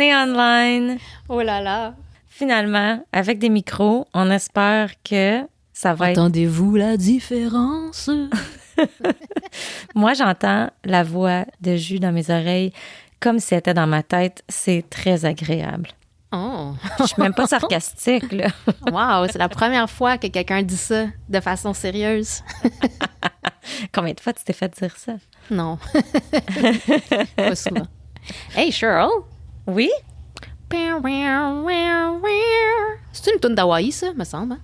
est online. Oh là là. Finalement, avec des micros, on espère que ça va être... Entendez-vous la différence? Moi, j'entends la voix de Jus dans mes oreilles comme si elle était dans ma tête. C'est très agréable. Oh. Je suis même pas sarcastique, là. Wow, c'est la première fois que quelqu'un dit ça de façon sérieuse. Combien de fois tu t'es fait dire ça? Non. Pas souvent. Hey, Cheryl. Oui? C'est une toune d'Hawaï, ça, me semble. Hein?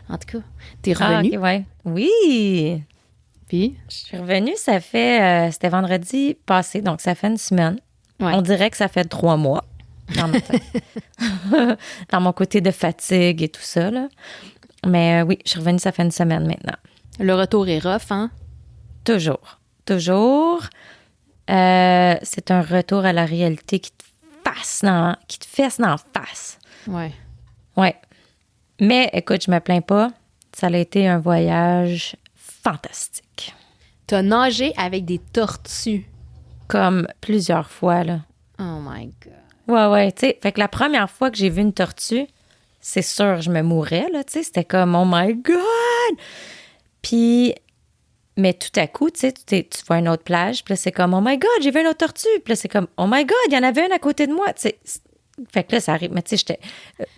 En tout cas, t'es revenue. Ah, OK, ouais. Oui! Puis? Je suis revenue, ça fait... c'était vendredi passé, donc ça fait une semaine. Ouais. On dirait que ça fait 3 mois dans ma tête. Dans mon côté de fatigue et tout ça, là. Mais oui, je suis revenue, ça fait une semaine maintenant. Le retour est rough, hein? Toujours. Toujours. C'est un retour à la réalité qui te fesse dans la face. Ouais. Ouais. Mais écoute, je me plains pas. Ça a été un voyage fantastique. T'as nagé avec des tortues. Comme plusieurs fois, là. Oh my God. Ouais, tu sais. Fait que la première fois que j'ai vu une tortue, c'est sûr, je me mourais, là, tu sais. C'était comme, oh my God! Puis, mais tout à coup, tu sais, tu vois une autre plage, puis là, c'est comme, oh my God, j'ai vu une autre tortue. Puis là, c'est comme, oh my God, il y en avait une à côté de moi, tu sais. Fait que là, ça arrive. Mais tu sais, j'étais...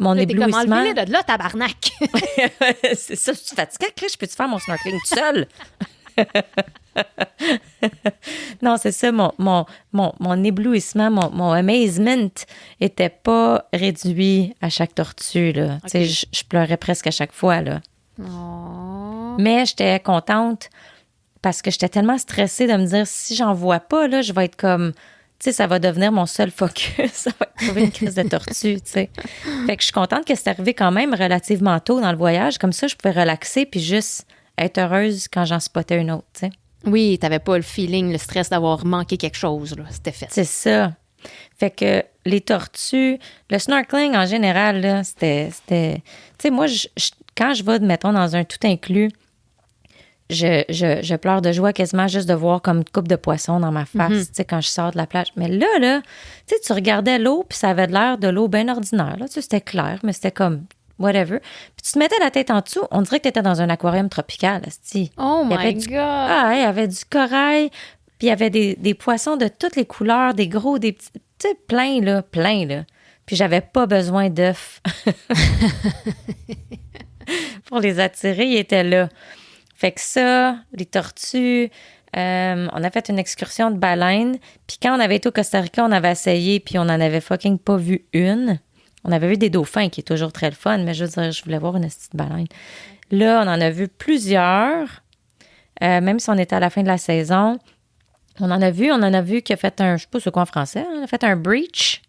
Mon Là, t'es comme éblouissement... enlevé de là, tabarnak! C'est ça, je suis fatiguée. Chris, je peux-tu faire mon snorkeling tout seul? Non, c'est ça, mon éblouissement, mon amazement était pas réduit à chaque tortue, là. Tu sais, je pleurais presque à chaque fois, là. Oh. Mais j'étais contente parce que j'étais tellement stressée de me dire, si j'en vois pas, là, je vais être comme... Tu sais, ça va devenir mon seul focus. Ça va être trouver une crise de tortue, tu sais. Fait que je suis contente que c'est arrivé quand même relativement tôt dans le voyage. Comme ça, je pouvais relaxer puis juste être heureuse quand j'en spottais une autre, tu sais. Oui, t'avais pas le feeling, le stress d'avoir manqué quelque chose, là. C'était fait. C'est ça. Fait que les tortues, le snorkeling en général, là, c'était... Tu sais, moi, quand je vais, mettons, dans un tout inclus, je pleure de joie quasiment juste de voir comme une coupe de poisson dans ma face, tu sais, quand je sors de la plage. Mais là, tu sais, tu regardais l'eau, puis ça avait l'air de l'eau bien ordinaire, là. Tu sais, c'était clair, mais c'était comme whatever. Puis tu te mettais la tête en dessous, on dirait que tu étais dans un aquarium tropical, asti. Oh my God! Il y avait du corail, puis il y avait des poissons de toutes les couleurs, des gros, des petits, tu sais, plein, là. Puis j'avais pas besoin d'œufs. Pour les attirer, ils étaient là. Fait que ça, les tortues, on a fait une excursion de baleines. Puis quand on avait été au Costa Rica, on avait essayé, puis on en avait fucking pas vu une. On avait vu des dauphins, qui est toujours très le fun, mais je veux dire, je voulais voir une petite baleine. Là, on en a vu plusieurs, même si on était à la fin de la saison. On en a vu qui a fait un, je sais pas c'est quoi en français, on a fait un breach.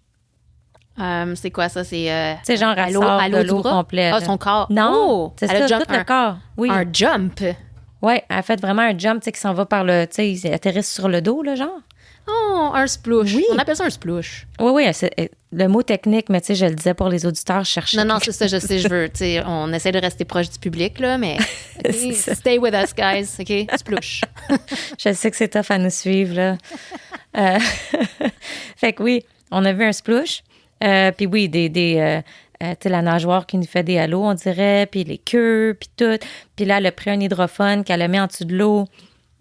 C'est quoi ça? C'est Tu sais, genre, elle sort de l'eau complète. Ah, son corps. Non, Oh, c'est elle ça, a tout le corps. Oui. Un jump. Oui, elle a fait vraiment un jump, tu sais, qui s'en va par le... Tu sais, ils atterrissent sur le dos, là, genre. Oh, un splouche. Oui. On appelle ça un splouche. Oui, c'est le mot technique, mais tu sais, je le disais pour les auditeurs, je cherchais. Non, c'est ça, je sais, je veux. Tu sais, on essaie de rester proche du public, là, mais okay, ça. stay with us, guys, OK? Splouche. Je sais que c'est tough à nous suivre, là. Fait que oui, on a vu un splouche. Puis oui, tu sais, la nageoire qui nous fait des halos, on dirait, puis les queues, puis tout. Puis là, elle a pris un hydrophone qu'elle a mis en dessous de l'eau.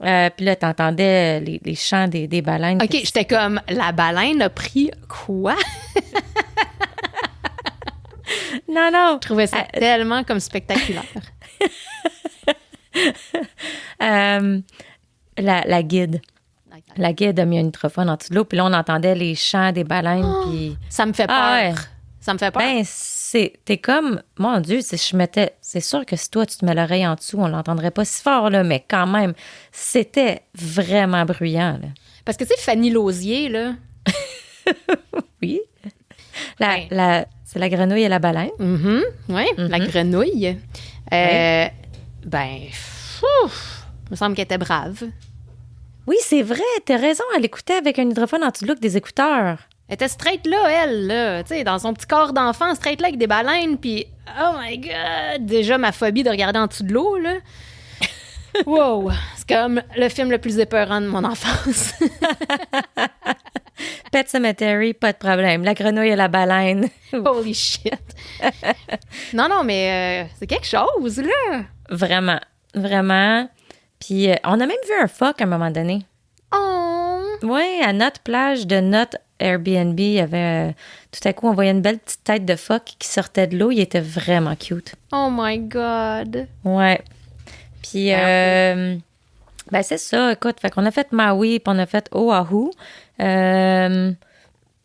Puis là, t'entendais les chants des baleines. OK, j'étais comme, la baleine a pris quoi? Non. Je trouvais ça tellement comme spectaculaire. La guide. La guide a mis un microphone en dessous de l'eau, puis là, on entendait les chants des baleines, puis... Ça me fait peur. Ah ouais. Ça me fait peur. Ben, t'es comme... Mon Dieu, si je mettais... C'est sûr que si toi, tu te mets l'oreille en dessous, on l'entendrait pas si fort, là, mais quand même, c'était vraiment bruyant, là. Parce que, tu sais, Fanny Lausier, là... Oui. C'est la grenouille et la baleine. Oui, la grenouille. Ben, il me semble qu'elle était brave. Oui, c'est vrai, t'as raison, elle écoutait avec un hydrophone en dessous de l'eau avec des écouteurs. Elle était straight là, elle, là, tu sais, dans son petit corps d'enfant, straight là avec des baleines, puis oh my God, déjà ma phobie de regarder en dessous de l'eau, là. Wow, c'est comme le film le plus épeurant de mon enfance. Pet Cemetery, pas de problème. La grenouille et la baleine. Holy shit. Non, mais c'est quelque chose, là. Vraiment, vraiment. Puis on a même vu un phoque à un moment donné. Oh! Oui, à notre plage de notre Airbnb, il y avait... tout à coup, on voyait une belle petite tête de phoque qui sortait de l'eau. Il était vraiment cute. Oh my God! Ouais. Puis, ben c'est ça, écoute. Fait qu'on a fait Maui, puis on a fait Oahu.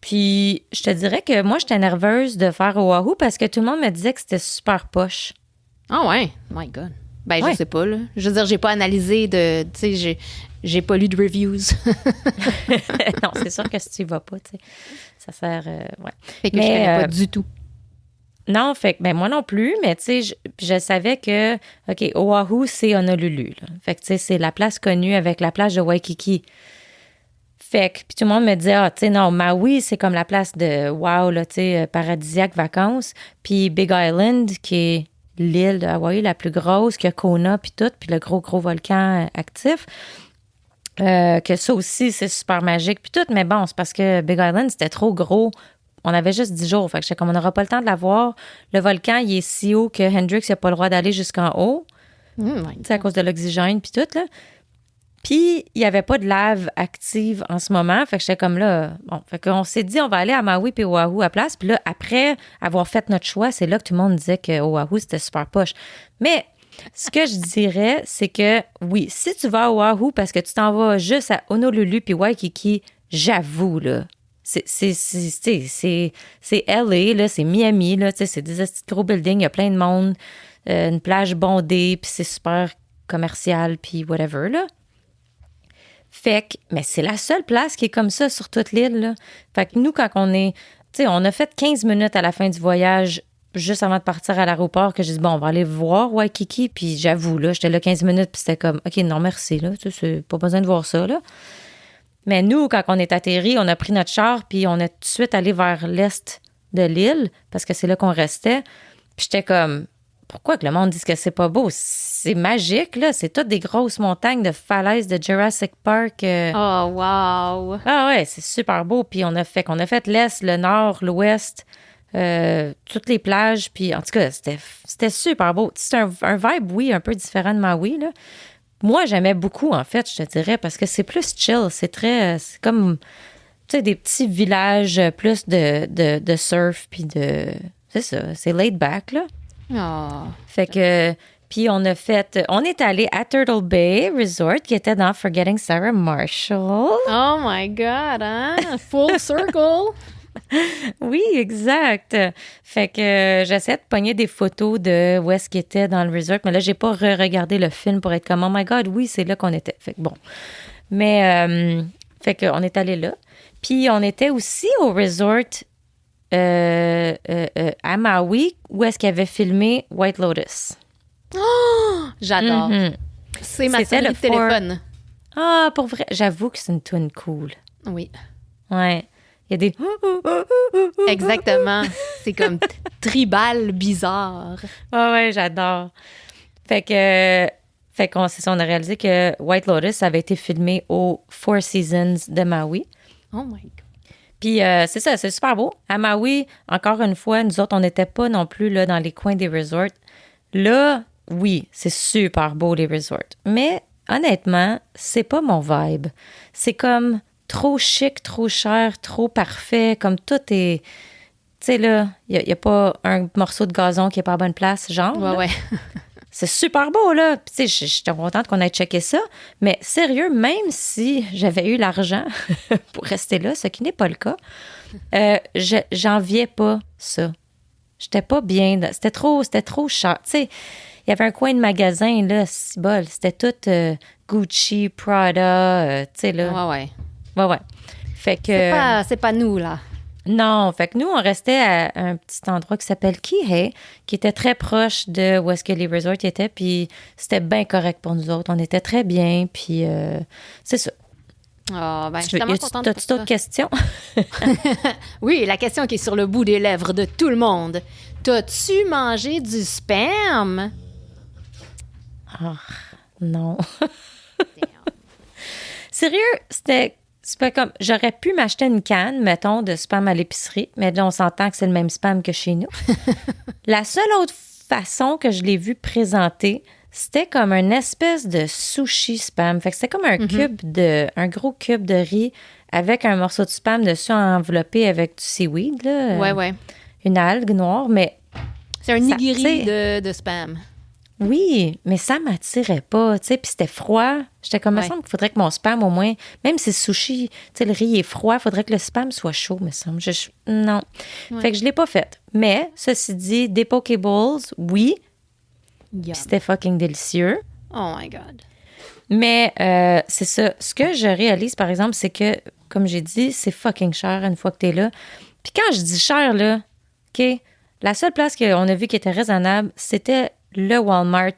Puis, je te dirais que moi, j'étais nerveuse de faire Oahu parce que tout le monde me disait que c'était super poche. Ah ouais? My God. Ben, Ouais. je sais pas, là. Je veux dire, j'ai pas analysé de... Tu sais, j'ai pas lu de reviews. Non, c'est sûr que si tu y vas pas, tu sais, ça sert... ouais. Fait que je connais pas du tout. Non, fait que, ben moi non plus, mais tu sais, je savais que, OK, Oahu, c'est Honolulu, là. Fait que, tu sais, c'est la place connue avec la plage de Waikiki. Fait que, puis tout le monde me disait, ah, tu sais, non, Maui, c'est comme la place de wow, là, tu sais, paradisiaque vacances. Puis Big Island, qui est l'île de Hawaï la plus grosse, qui a Kona, puis tout, puis le gros volcan actif. Que ça aussi, c'est super magique, puis tout. Mais bon, c'est parce que Big Island, c'était trop gros. On avait juste 10 jours. Fait que j'étais comme, on n'aura pas le temps de la voir. Le volcan, il est si haut que Hendrix n'a pas le droit d'aller jusqu'en haut. Tu sais, à cause de l'oxygène, puis tout, là. Puis, il n'y avait pas de lave active en ce moment. Fait que j'étais comme là, bon. Fait qu'on s'est dit, on va aller à Maui puis Oahu à place. Puis là, après avoir fait notre choix, c'est là que tout le monde disait que Oahu, c'était super poche. Mais ce que je dirais, c'est que oui, si tu vas à Oahu parce que tu t'en vas juste à Honolulu puis Waikiki, j'avoue, là, c'est LA, là, c'est Miami, là, tu sais, c'est des petits gros buildings, il y a plein de monde, une plage bondée, puis c'est super commercial, puis whatever, là. Fait que, mais c'est la seule place qui est comme ça sur toute l'île, là. Fait que nous, quand on est, tu sais, on a fait 15 minutes à la fin du voyage, juste avant de partir à l'aéroport, que j'ai dit, bon, on va aller voir Waikiki, puis j'avoue, là, j'étais là 15 minutes, puis c'était comme, OK, non, merci, là, tu sais, c'est pas besoin de voir ça, là. Mais nous, quand on est atterri, on a pris notre char, puis on est tout de suite allé vers l'est de l'île, parce que c'est là qu'on restait. Puis j'étais comme, pourquoi que le monde dit que c'est pas beau? C'est magique, là. C'est toutes des grosses montagnes de falaises de Jurassic Park. Oh, wow! Ah ouais, c'est super beau. Puis on a fait l'est, le nord, l'ouest, toutes les plages. Puis en tout cas, c'était super beau. C'est un vibe, oui, un peu différent de Maui, là. Moi, j'aimais beaucoup, en fait, je te dirais, parce que c'est plus chill. C'est comme, tu sais, des petits villages, plus de surf, puis c'est ça, c'est laid back, là. Oh. Fait que, puis on est allé à Turtle Bay Resort, qui était dans Forgetting Sarah Marshall. Oh my God, hein? Full circle! Oui, exact. Fait que j'essaie de pogner des photos de où est-ce qu'il était dans le resort, mais là, j'ai pas regardé le film pour être comme, oh my God, oui, c'est là qu'on était. Fait que bon. Mais, fait qu'on est allé là. Puis on était aussi au resort à Maui, où est-ce qu'il avait filmé White Lotus. Oh, j'adore. Mm-hmm. C'est ma C'était sonnerie de téléphone. Ah, pour vrai, j'avoue que c'est une tune cool. Oui. Ouais. Il y a des... Exactement. C'est comme tribal bizarre. Ouais, j'adore. Fait qu'on c'est ça, on a réalisé que White Lotus avait été filmé au Four Seasons de Maui. Oh my God. Puis c'est ça, c'est super beau. À Maui, encore une fois, nous autres, on n'était pas non plus là dans les coins des resorts. Là, oui, c'est super beau les resorts. Mais honnêtement, c'est pas mon vibe. C'est comme trop chic, trop cher, trop parfait, comme tout est... Tu sais, là, il n'y a pas un morceau de gazon qui n'est pas à bonne place, genre. Ouais, là. ouais. C'est super beau, là. Puis, tu sais, j'étais contente qu'on ait checké ça. Mais sérieux, même si j'avais eu l'argent pour rester là, ce qui n'est pas le cas, j'enviais pas ça. J'étais pas bien. C'était trop cher. Tu sais, il y avait un coin de magasin, là, c'est bol. C'était tout Gucci, Prada, tu sais, là. Ouais. Ouais. Fait que... C'est pas nous, là. Non, fait que nous, on restait à un petit endroit qui s'appelle Kihei, qui était très proche de où est-ce que les resorts étaient, puis c'était bien correct pour nous autres. On était très bien, puis c'est ça. Oh, ben, je suis tellement contente pour T'as-tu ça. d'autres questions? Oui, la question qui est sur le bout des lèvres de tout le monde. T'as-tu mangé du sperme? Non. Sérieux, C'est pas comme... J'aurais pu m'acheter une canne, mettons, de spam à l'épicerie, mais là, on s'entend que c'est le même spam que chez nous. La seule autre façon que je l'ai vu présenter, c'était comme une espèce de sushi spam. Fait que c'était comme un gros cube de riz avec un morceau de spam dessus enveloppé avec du seaweed, là. Ouais. Une algue noire, mais... C'est un nigiri de spam. Oui, mais ça m'attirait pas, tu sais, puis c'était froid. J'étais comme, il me semble qu'il faudrait que mon spam, au moins, même si sushi, tu sais, le riz est froid, il faudrait que le spam soit chaud, me semble. Non. Ouais. Fait que je l'ai pas fait. Mais, ceci dit, des Pokéballs, oui. Puis c'était fucking délicieux. Oh my God. Mais c'est ça. Ce que je réalise, par exemple, c'est que, comme j'ai dit, c'est fucking cher une fois que t'es là. Puis quand je dis cher, là, OK, la seule place qu'on a vu qui était raisonnable, c'était le Walmart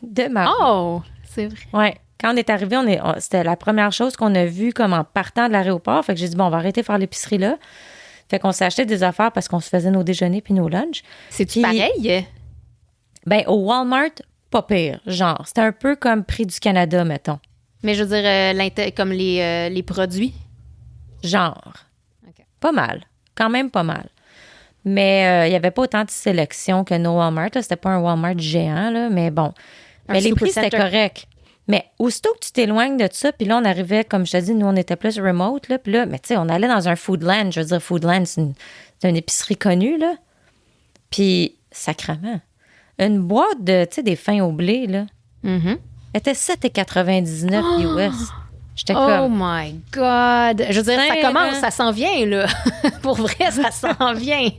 de ma... Oh, c'est vrai. Oui. Quand on est arrivé, c'était la première chose qu'on a vue comme en partant de l'aéroport. Fait que j'ai dit, bon, on va arrêter de faire l'épicerie là. Fait qu'on s'est acheté des affaires parce qu'on se faisait nos déjeuners puis nos lunchs. C'est-tu pareil? Ben, au Walmart, pas pire. Genre, c'était un peu comme Prix du Canada, mettons. Mais je veux dire, comme les produits? Genre. Okay. Pas mal. Quand même pas mal. Mais il n'y avait pas autant de sélection que nos Walmart. Là. C'était pas un Walmart géant, là, mais bon. Mais les prix, c'était correct. Mais aussitôt que tu t'éloignes de ça, puis là, on arrivait, comme je te dis, nous, on était plus remote, là, puis là, mais tu sais, on allait dans un Foodland. Je veux dire, Foodland, c'est une épicerie connue, là. Puis, sacrément. Une boîte de, tu sais, des fins au blé, là, était 7,99 US. J'étais comme... Oh my God! Je veux dire, ça commence, ça s'en vient, là. Pour vrai, ça s'en vient.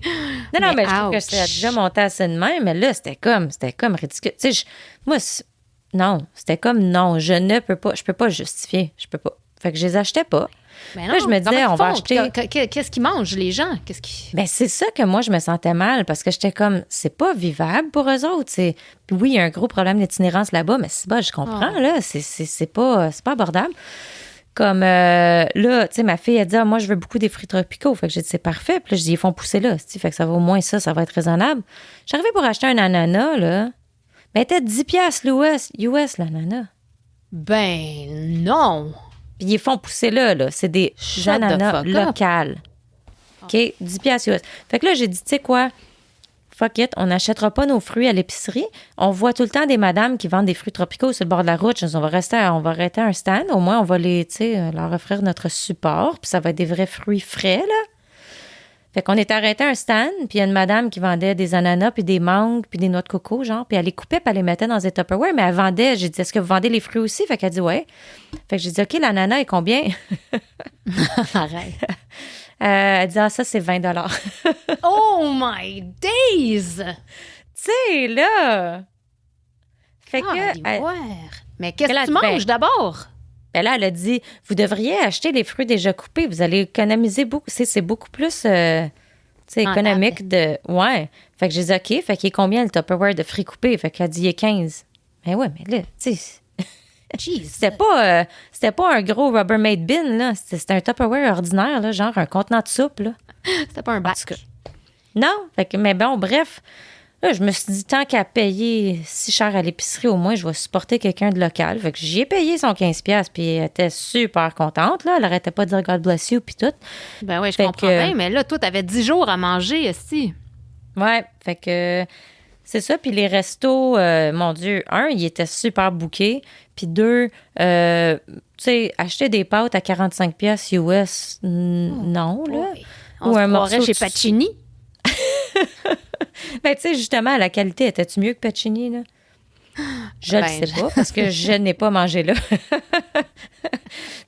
Non, mais je trouve que c'était déjà monté assez de même, mais là, c'était comme ridicule. Tu sais, non, c'était comme non, je peux pas justifier, je peux pas. Fait que je les achetais pas. Mais non, là, je me disais, on va acheter... Qu'est-ce qu'ils mangent, les gens? Ben, c'est ça que moi, je me sentais mal, parce que j'étais comme, c'est pas vivable pour eux autres. Puis oui, il y a un gros problème d'itinérance là-bas, mais c'est je comprends, là, c'est pas abordable. Comme là, tu sais, ma fille, elle dit, moi, je veux beaucoup des fruits tropicaux. Fait que j'ai dit, c'est parfait. Puis là, je dis, ils font pousser là. Fait que ça va au moins ça va être raisonnable. J'arrivais pour acheter un ananas, là. Mais elle était 10 piastres US, l'ananas. Ben, non! Puis ils font pousser là. C'est des ananas locales. OK? 10 piastres US. Fait que là, j'ai dit, tu sais quoi? Fuck it, on n'achètera pas nos fruits à l'épicerie. On voit tout le temps des madames qui vendent des fruits tropicaux sur le bord de la route. On va arrêter un stand. Au moins, on va leur offrir notre support. Puis ça va être des vrais fruits frais, là. Fait qu'on est arrêté un stand, puis il y a une madame qui vendait des ananas, puis des mangues, puis des noix de coco, genre. Puis elle les coupait, puis elle les mettait dans des Tupperware, mais elle vendait. J'ai dit, est-ce que vous vendez les fruits aussi? Fait qu'elle dit, ouais. Fait que j'ai dit, OK, l'ananas est combien? Arrête. Elle dit, ça, c'est 20 Oh my days! Tu sais, là! Fait mais qu'est-ce que tu manges d'abord? Ben là, elle a dit, vous devriez acheter les fruits déjà coupés. Vous allez économiser beaucoup. C'est beaucoup plus économique de... Ouais. Fait que j'ai dit, OK. Fait qu'il est combien le Tupperware de fruits coupés? Fait qu'elle dit, il est 15. Mais ouais, mais là, tu sais... C'était pas un gros Rubbermaid bin, là. C'était un Tupperware ordinaire, là, genre un contenant de soupe, là. C'était pas un bac. Non. Fait que, mais bon, bref... Là, je me suis dit, tant qu'à payer si cher à l'épicerie, au moins, je vais supporter quelqu'un de local. Fait que j'y ai payé son 15$, puis elle était super contente, là. Elle arrêtait pas de dire God bless you, puis tout. Ben oui, je comprends bien, mais là, toi, t'avais 10 jours à manger, aussi. Ouais, fait que c'est ça. Puis les restos, mon Dieu, ils étaient super bookés. Puis 2, tu sais, acheter des pâtes à 45$ US, non, là. On se croirait chez Pacini. Ben, tu sais, justement, la qualité, était-tu mieux que Pacini, là? Je ne sais pas, parce que je n'ai pas mangé là. Tu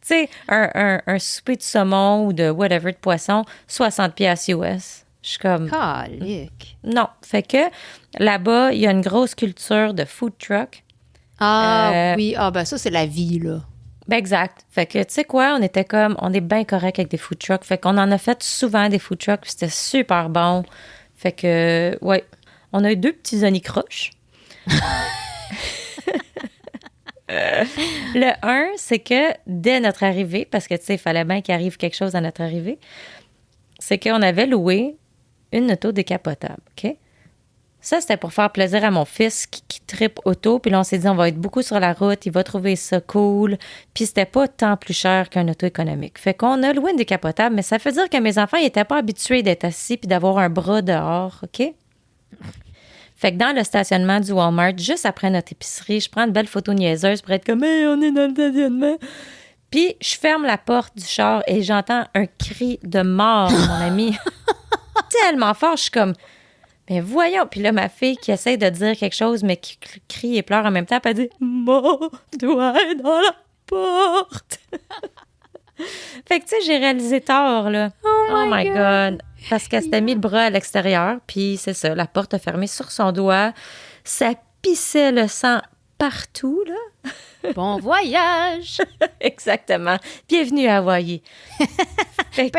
sais, un souper de saumon ou de whatever de poisson, 60$ US. Je suis comme... Calique. Non. Fait que là-bas, il y a une grosse culture de food truck. Oui. Ben ça, c'est la vie, là. Ben exact. Fait que, tu sais quoi, on était comme... On est bien correct avec des food trucks. Fait qu'on en a fait souvent des food trucks, puis c'était super bon. Fait que, ouais, on a eu 2 petits onicroches. Le 1, c'est que dès notre arrivée, parce que, tu sais, il fallait bien qu'il arrive quelque chose à notre arrivée, c'est qu'on avait loué une auto décapotable, OK? Ça, c'était pour faire plaisir à mon fils qui trippe auto. Puis là, on s'est dit, on va être beaucoup sur la route. Il va trouver ça cool. Puis c'était pas tant plus cher qu'un auto économique. Fait qu'on a loué une décapotable, mais ça veut dire que mes enfants, ils étaient pas habitués d'être assis puis d'avoir un bras dehors, OK? Fait que dans le stationnement du Walmart, juste après notre épicerie, je prends une belle photo niaiseuse pour être comme, hey, on est dans le stationnement. Puis je ferme la porte du char et j'entends un cri de mort, mon ami. Tellement fort, je suis comme... Mais voyons. Puis là, ma fille qui essaie de dire quelque chose, mais qui crie et pleure en même temps, puis elle dit « Mon doigt est dans la porte! » Fait que, tu sais, j'ai réalisé tard, là. Oh my God! Parce qu'elle s'était mis le bras à l'extérieur, puis c'est ça, la porte a fermé sur son doigt. Ça pissait le sang partout, là. Bon voyage! Exactement. Bienvenue à Hawaï. Fait que...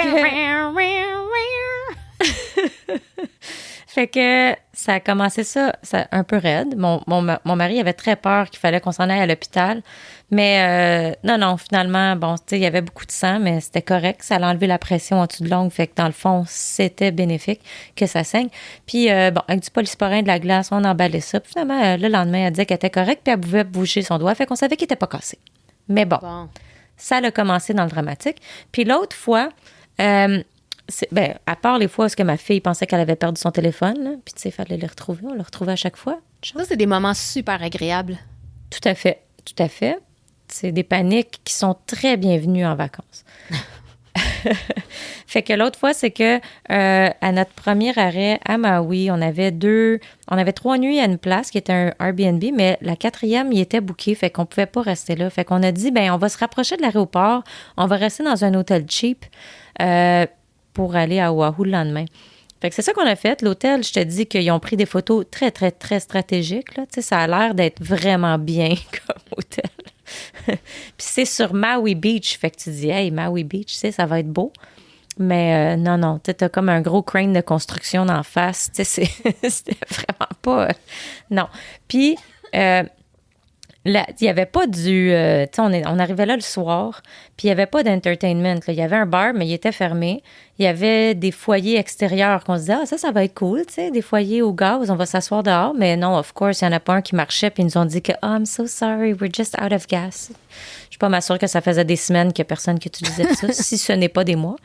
Fait que ça a commencé ça un peu raide. Mon mari avait très peur qu'il fallait qu'on s'en aille à l'hôpital. Mais non, finalement, bon, tu sais, il y avait beaucoup de sang, mais c'était correct. Ça allait enlever la pression en dessous de l'ongle. Fait que dans le fond, c'était bénéfique que ça saigne. Puis, bon, avec du polysporin, de la glace, on emballait ça. Puis finalement, le lendemain, elle disait qu'elle était correcte, puis elle pouvait bouger son doigt. Fait qu'on savait qu'il n'était pas cassé. Mais bon, ça a commencé dans le dramatique. Puis l'autre fois... à part les fois où est-ce que ma fille pensait qu'elle avait perdu son téléphone, là, puis tu sais, il fallait le retrouver. On le retrouvait à chaque fois. Ça, c'est des moments super agréables. Tout à fait. C'est des paniques qui sont très bienvenues en vacances. Fait que l'autre fois, c'est que à notre premier arrêt à Maui, on avait 3 nuits à une place qui était un Airbnb, mais la 4e, il était booké, fait qu'on pouvait pas rester là. Fait qu'on a dit, on va se rapprocher de l'aéroport, on va rester dans un hôtel cheap, pour aller à Oahu le lendemain. Fait que c'est ça qu'on a fait. L'hôtel, je te dis qu'ils ont pris des photos très, très, très stratégiques. Là. Tu sais, ça a l'air d'être vraiment bien comme hôtel. Puis c'est sur Maui Beach. Fait que tu dis, hey, Maui Beach, tu sais, ça va être beau. Mais non, tu as comme un gros crane de construction d'en face. Tu sais, c'était vraiment pas... non. Puis... il n'y avait pas du... tu sais, on arrivait là le soir, puis il n'y avait pas d'entertainment. Là. Il y avait un bar, mais il était fermé. Il y avait des foyers extérieurs qu'on se disait, ça va être cool, tu sais, des foyers au gaz, on va s'asseoir dehors. Mais non, of course, il n'y en a pas un qui marchait, puis ils nous ont dit que, I'm so sorry, we're just out of gas. Je suis pas sûre que ça faisait des semaines qu'il n'y a personne qui utilisait ça, si ce n'est pas des mois.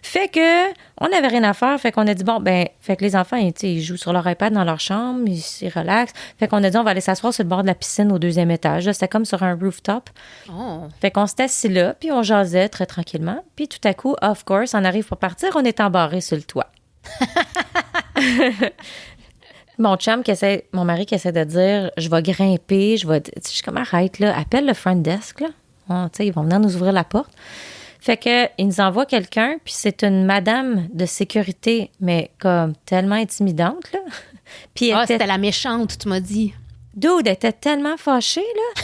Fait que, on n'avait rien à faire. Fait qu'on a dit, fait que les enfants, ils jouent sur leur iPad dans leur chambre, ils relaxent. Fait qu'on a dit, on va aller s'asseoir sur le bord de la piscine au 2e étage. Là, c'était comme sur un rooftop. Oh. Fait qu'on s'était assis là, puis on jasait très tranquillement. Puis tout à coup, of course, on arrive pour partir, on est embarré sur le toit. Mon mari qui essaie de dire, je vais grimper, je suis comme, arrête, là, appelle le front desk, là. Ils vont venir nous ouvrir la porte. Fait que il nous envoie quelqu'un, puis c'est une madame de sécurité, mais comme tellement intimidante, là. Puis c'était la méchante, tu m'as dit. Dude, elle était tellement fâchée, là.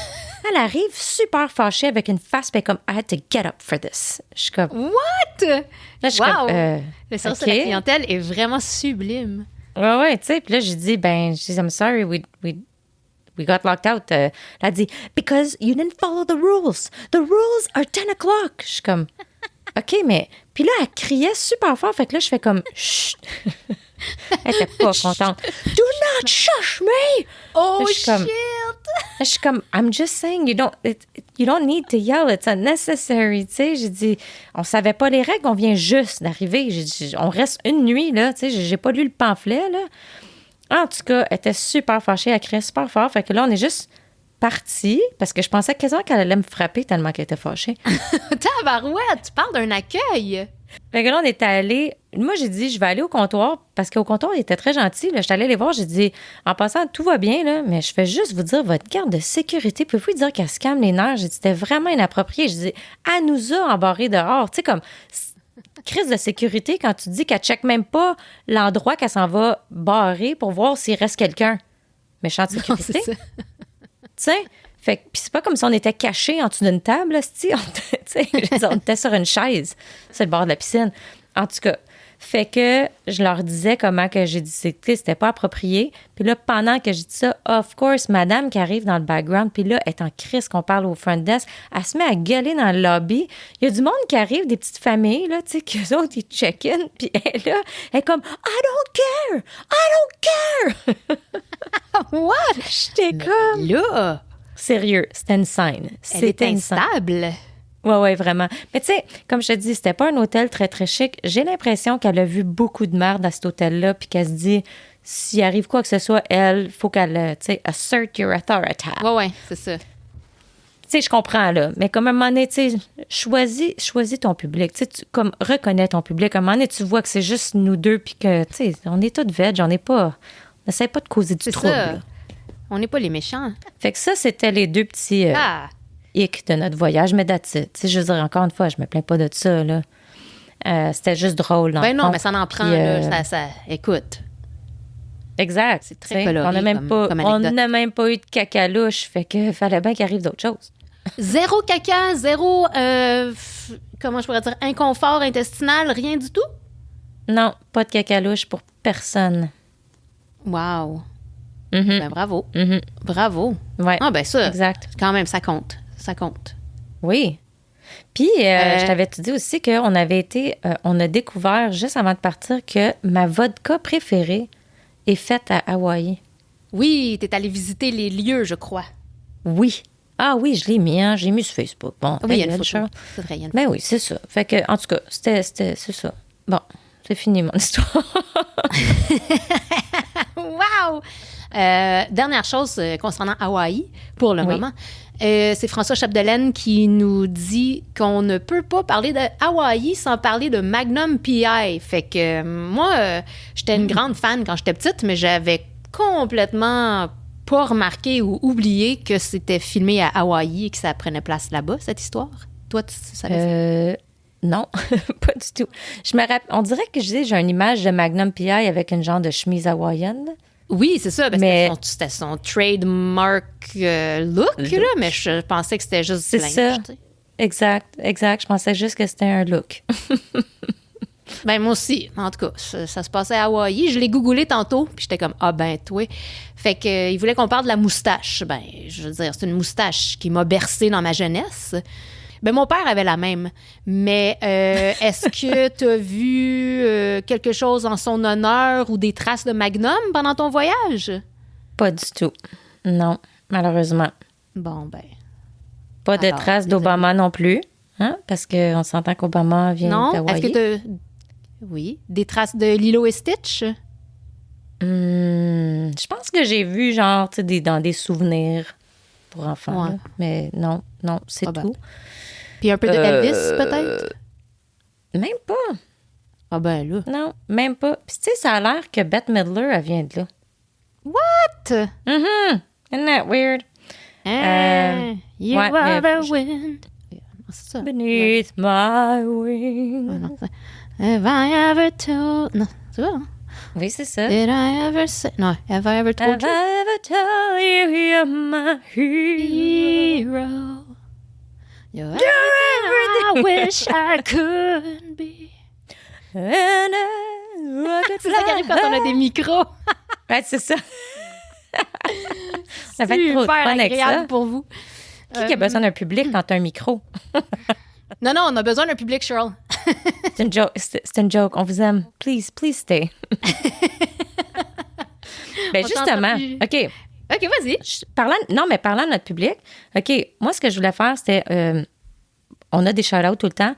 Elle arrive super fâchée avec une face, puis comme, I had to get up for this. Je suis comme... What? Là, je suis comme, le service de la clientèle est vraiment sublime. Ouais, tu sais. Puis là, j'ai dit, I'm sorry, we got locked out. Elle a dit, because you didn't follow the rules. The rules are 10 o'clock. Je suis comme, OK, mais... Puis là, elle criait super fort. Fait que là, je fais comme, chut. Elle était pas contente. Do not shush me! Oh, shit! Je suis comme, I'm just saying, you don't need to yell. It's unnecessary. Tu sais, j'ai dit, on savait pas les règles. On vient juste d'arriver. J'ai dit, on reste une nuit, là. Tu sais, j'ai pas lu le pamphlet, là. En tout cas, elle était super fâchée, elle criait super fort. Fait que là, on est juste partis parce que je pensais quasiment qu'elle allait me frapper tellement qu'elle était fâchée. Tabarouette, tu parles d'un accueil. Fait que là, on était allés. Moi, j'ai dit, je vais aller au comptoir parce qu'au comptoir, il était très gentil. Je suis allée les voir. J'ai dit, en passant, tout va bien, là, mais je fais juste vous dire, votre garde de sécurité, pouvez-vous dire qu'elle se calme les nerfs? J'ai dit, c'était vraiment inapproprié. J'ai dit, elle nous a embarrés dehors. Tu sais, comme. Crise de sécurité quand tu dis qu'elle ne check même pas l'endroit qu'elle s'en va barrer pour voir s'il reste quelqu'un. Méchante sécurité. Tu sais, fait que puis c'est pas comme si on était cachés en dessous d'une table, on était sur une chaise sur le bord de la piscine. En tout cas, fait que je leur disais comment que j'ai dit c'était pas approprié. Puis là, pendant que j'ai dit ça, of course, madame qui arrive dans le background, puis là, elle est en crise qu'on parle au front desk, elle se met à gueuler dans le lobby. Il y a du monde qui arrive, des petites familles, là, tu sais, qu'eux autres, ils check-in, puis elle, là, elle est comme « I don't don't care! I don't care! What? J'étais comme... Là, Sérieux, c'était une scène. elle est C'était une scène. instable. Ouais, vraiment. Mais tu sais, comme je te dis, c'était pas un hôtel très, très chic. J'ai l'impression qu'elle a vu beaucoup de merde à cet hôtel-là, puis qu'elle se dit, s'il arrive quoi que ce soit, elle, faut qu'elle, tu sais, assert your authority. Ouais, c'est ça. Tu sais, je comprends, là. Mais comme à un moment donné, tu sais, choisis ton public. Tu sais, comme reconnais ton public. À un moment donné, tu vois que c'est juste nous deux, puis que, tu sais, on est tous veg, on n'essaie pas de causer du C'est trouble. ça. Là. On n'est pas les méchants. Fait que ça, c'était les deux petits hicks de notre voyage. Mais that's it. Tu sais, je veux dire, encore une fois, je me plains pas de ça, là. C'était juste drôle. Ben non, mais ça en prend, puis, là. Écoute. Exact. C'est très Tu sais, coloré on n'a même, comme anecdote. même pas eu de caca louche. Fait que fallait bien qu'il arrive d'autres choses. Zéro caca, zéro, comment je pourrais dire, inconfort intestinal, rien du tout? Non, pas de caca louche pour personne. Wow. Mhm. Ben bravo. Mhm. Bravo. Ouais. Ah ben ça, Exact. quand même, ça compte. Ça compte. Oui. Puis, je t'avais dit aussi qu'on avait été, on a découvert juste avant de partir que ma vodka préférée est faite à Hawaï. Oui, t'es allé visiter les lieux, je crois. Oui. Ah oui, je l'ai mis, hein. J'ai mis sur Facebook. Bon, Oui, il y a une belle, photo. Charles. C'est vrai, il y a une Ben oui, c'est ça. Fait que, en tout cas, c'est ça. Bon, c'est fini mon histoire. Wow! Dernière chose concernant Hawaï, pour le Oui. moment, c'est François Chapdelaine qui nous dit qu'on ne peut pas parler de Hawaï sans parler de Magnum PI. Fait que moi, j'étais une grande fan quand j'étais petite, mais j'avais complètement pas remarqué ou oublié que c'était filmé à Hawaï et que ça prenait place là-bas, cette histoire. Toi, tu savais ça? Non, pas du tout. Je me rappelle, on dirait que j'ai une image de Magnum PI avec une genre de chemise hawaïenne. Oui, c'est ça. Ben, Mais- c'était son trademark look, là, mais je pensais que c'était juste C'est du linge, ça. tu sais. Exact. Je pensais juste que c'était un look. Ben, moi aussi. En tout cas, ça se passait à Hawaï. Je l'ai googlé tantôt, puis j'étais comme, ah ben, toi. Fait que, il voulait qu'on parle de la moustache. Ben, je veux dire, c'est une moustache qui m'a bercée dans ma jeunesse. Ben, mon père avait la même. Mais est-ce que tu as vu quelque chose en son honneur ou des traces de Magnum pendant ton voyage? Pas du tout. Non, malheureusement. Bon, ben. Pas de Alors, traces désolée. d'Obama non plus. Hein? Parce qu'on s'entend qu'Obama vient Non? d'Hawaï. Est-ce que tu Oui. Des traces de Lilo et Stitch? Je pense que j'ai vu, genre, tu sais, dans des souvenirs pour enfants. Ouais. là. Mais non, c'est Ah ben. tout. Puis un peu de Elvis, peut-être? Même pas. Ah ben là. Non, même pas. Puis tu sais, ça a l'air que Bette Midler, elle vient de là. What? Isn't that weird? You ouais, are mais the wind. C'est ça. Beneath my wings. Ah, non, c'est- Have I ever told... Non, c'est ça, hein? Oui, c'est ça. Did I ever say... Non, have I ever told Have I ever told you you're my hero? you? Hero. You're everything I wish I could be. And I could C'est ça qui arrive quand on a des micros. Ouais, c'est ça. Ça va être trop de Super fun avec agréable ça. pour vous. Qui a besoin d'un public quand t'as un micro? Non, on a besoin d'un public, Cheryl. C'est une joke. C'est une joke. On vous aime. Please stay. Ben On justement, t'entend plus. OK. OK, vas-y. Parlant de notre public, OK, moi, ce que je voulais faire, c'était... on a des shout-outs tout le temps.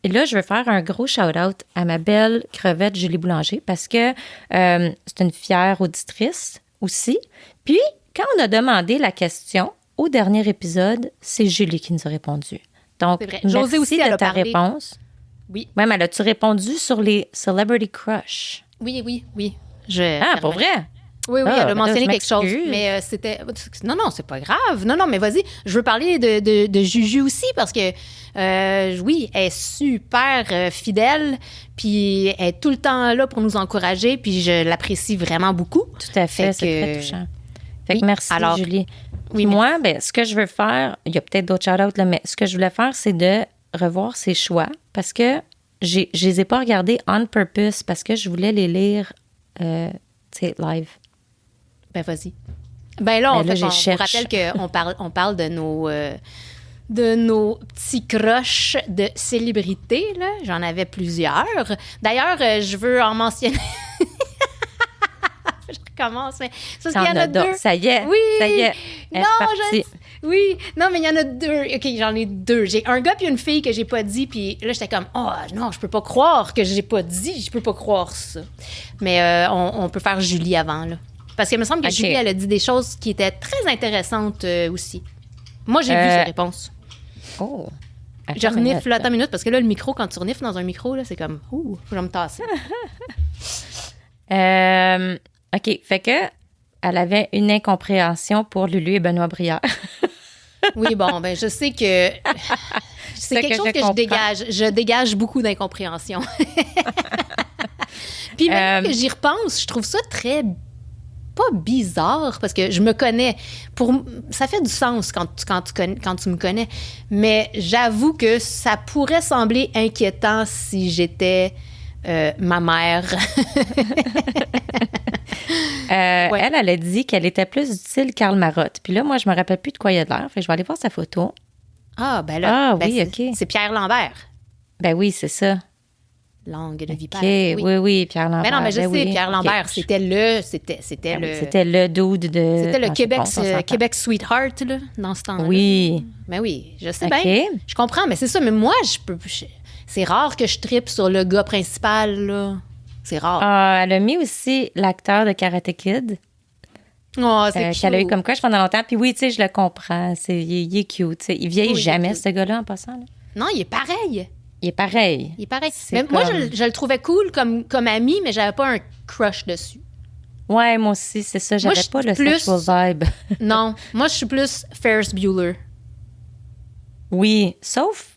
Et là, je veux faire un gros shout-out à ma belle crevette Julie Boulanger parce que c'est une fière auditrice aussi. Puis, quand on a demandé la question au dernier épisode, c'est Julie qui nous a répondu. Donc, C'est vrai. merci Josée aussi, elle de a ta parlé. réponse. Oui. Ouais, mais as-tu répondu sur les Celebrity Crush? Oui. Ah, pour vrai? Oui, Ah, elle a ben là, mentionné je quelque chose. m'excuse. Mais c'était. Non, c'est pas grave. Non, mais vas-y. Je veux parler de Juju aussi parce que, oui, elle est super fidèle. Puis elle est tout le temps là pour nous encourager. Puis je l'apprécie vraiment beaucoup. Tout à fait, Fait c'est que- très touchant. Fait Oui, que merci, alors- Julie. Oui, Moi, ce que je veux faire, il y a peut-être d'autres shout-outs, là, mais ce que je voulais faire, c'est de revoir ses choix parce que je les ai pas regardés on purpose parce que je voulais les lire, tu sais, live. Ben, vas-y. Ben là, Ben là, on je vous cherche. rappelle qu'on parle de de nos petits croches de célébrités, là. J'en avais plusieurs. D'ailleurs, je veux en mentionner... Je recommence, mais... Parce qu'il y en a deux. Ça y est, oui. ça y est. Non, oui, non, mais il y en a deux. OK, j'en ai deux. J'ai un gars puis une fille que j'ai pas dit, puis là, j'étais comme, oh non, je peux pas croire que j'ai pas dit, je peux pas croire ça. Mais on peut faire Julie avant, là. Parce qu'il me semble que Julie, elle a dit des choses qui étaient très intéressantes aussi. Moi, j'ai vu ses réponses. Oh. Je renifle, là, attends une minute, parce que là, le micro, quand tu renifles dans un micro, là, c'est comme, ouh, faut que je me tasser. OK, fait que elle avait une incompréhension pour Lulu et Benoît Brière. Oui, bon, ben je sais que c'est quelque chose que je dégage. Je dégage beaucoup d'incompréhension. Puis maintenant que j'y repense, je trouve ça très pas bizarre parce que je me connais. Ça fait du sens quand tu me connais. Mais j'avoue que ça pourrait sembler inquiétant si j'étais ma mère. Ouais. Elle a dit qu'elle était plus du style Karl Marotte. Puis là, moi, je me rappelle plus de quoi il a de l'air. Fait que je vais aller voir sa photo. Ah, ben là, oui, OK. C'est Pierre Lambert. Ben oui, c'est ça. Langue de vipère. OK, oui, Pierre Lambert. Mais non, mais je sais, oui. Pierre Lambert, Okay. C'était le dude de... C'était le Québec Sweetheart, là, dans ce temps-là. Oui. Mais oui, je sais bien. Je comprends, mais c'est ça. Mais moi, c'est rare que je trippe sur le gars principal, là. C'est rare. Elle a mis aussi l'acteur de Karate Kid. Oh, c'est cute. Qu'elle a eu comme coach pendant longtemps. Puis oui, tu sais, je le comprends. Il est cute. T'sais. Il vieillit jamais, ce gars-là, en passant. Là. Non, il est pareil. Il est pareil. Mais moi, je le trouvais cool comme ami, mais j'avais pas un crush dessus. Ouais, moi aussi, c'est ça. J'avais pas le sexual vibe. Non, moi, je suis plus Ferris Bueller. Oui, sauf...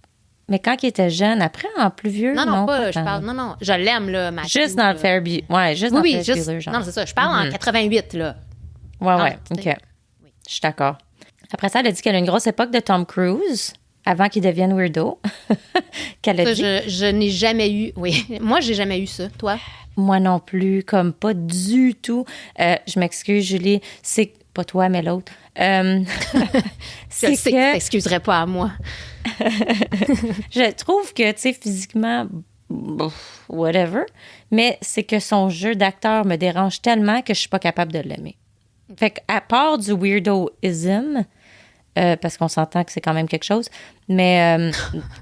Mais quand il était jeune, après, en plus vieux, non, pas je parle... Non, je l'aime, là, Matthew. Juste dans le Ferris Bueller. Ouais, juste dans le Ferris Bueller, genre. Non, c'est ça. Je parle en 88, là. Ouais, OK. Oui. Je suis d'accord. Après ça, elle a dit qu'elle a une grosse époque de Tom Cruise, avant qu'il devienne weirdo. Qu'elle a dit. Je n'ai jamais eu... Oui, moi, j'ai jamais eu ça. Toi? Moi non plus, comme pas du tout. Je m'excuse, Julie. C'est pas toi, mais l'autre. C'est que tu t'excuserais pas à moi. Je trouve que, tu sais, physiquement, whatever, mais c'est que son jeu d'acteur me dérange tellement que je suis pas capable de l'aimer. Fait qu'à part du weirdoism, parce qu'on s'entend que c'est quand même quelque chose, mais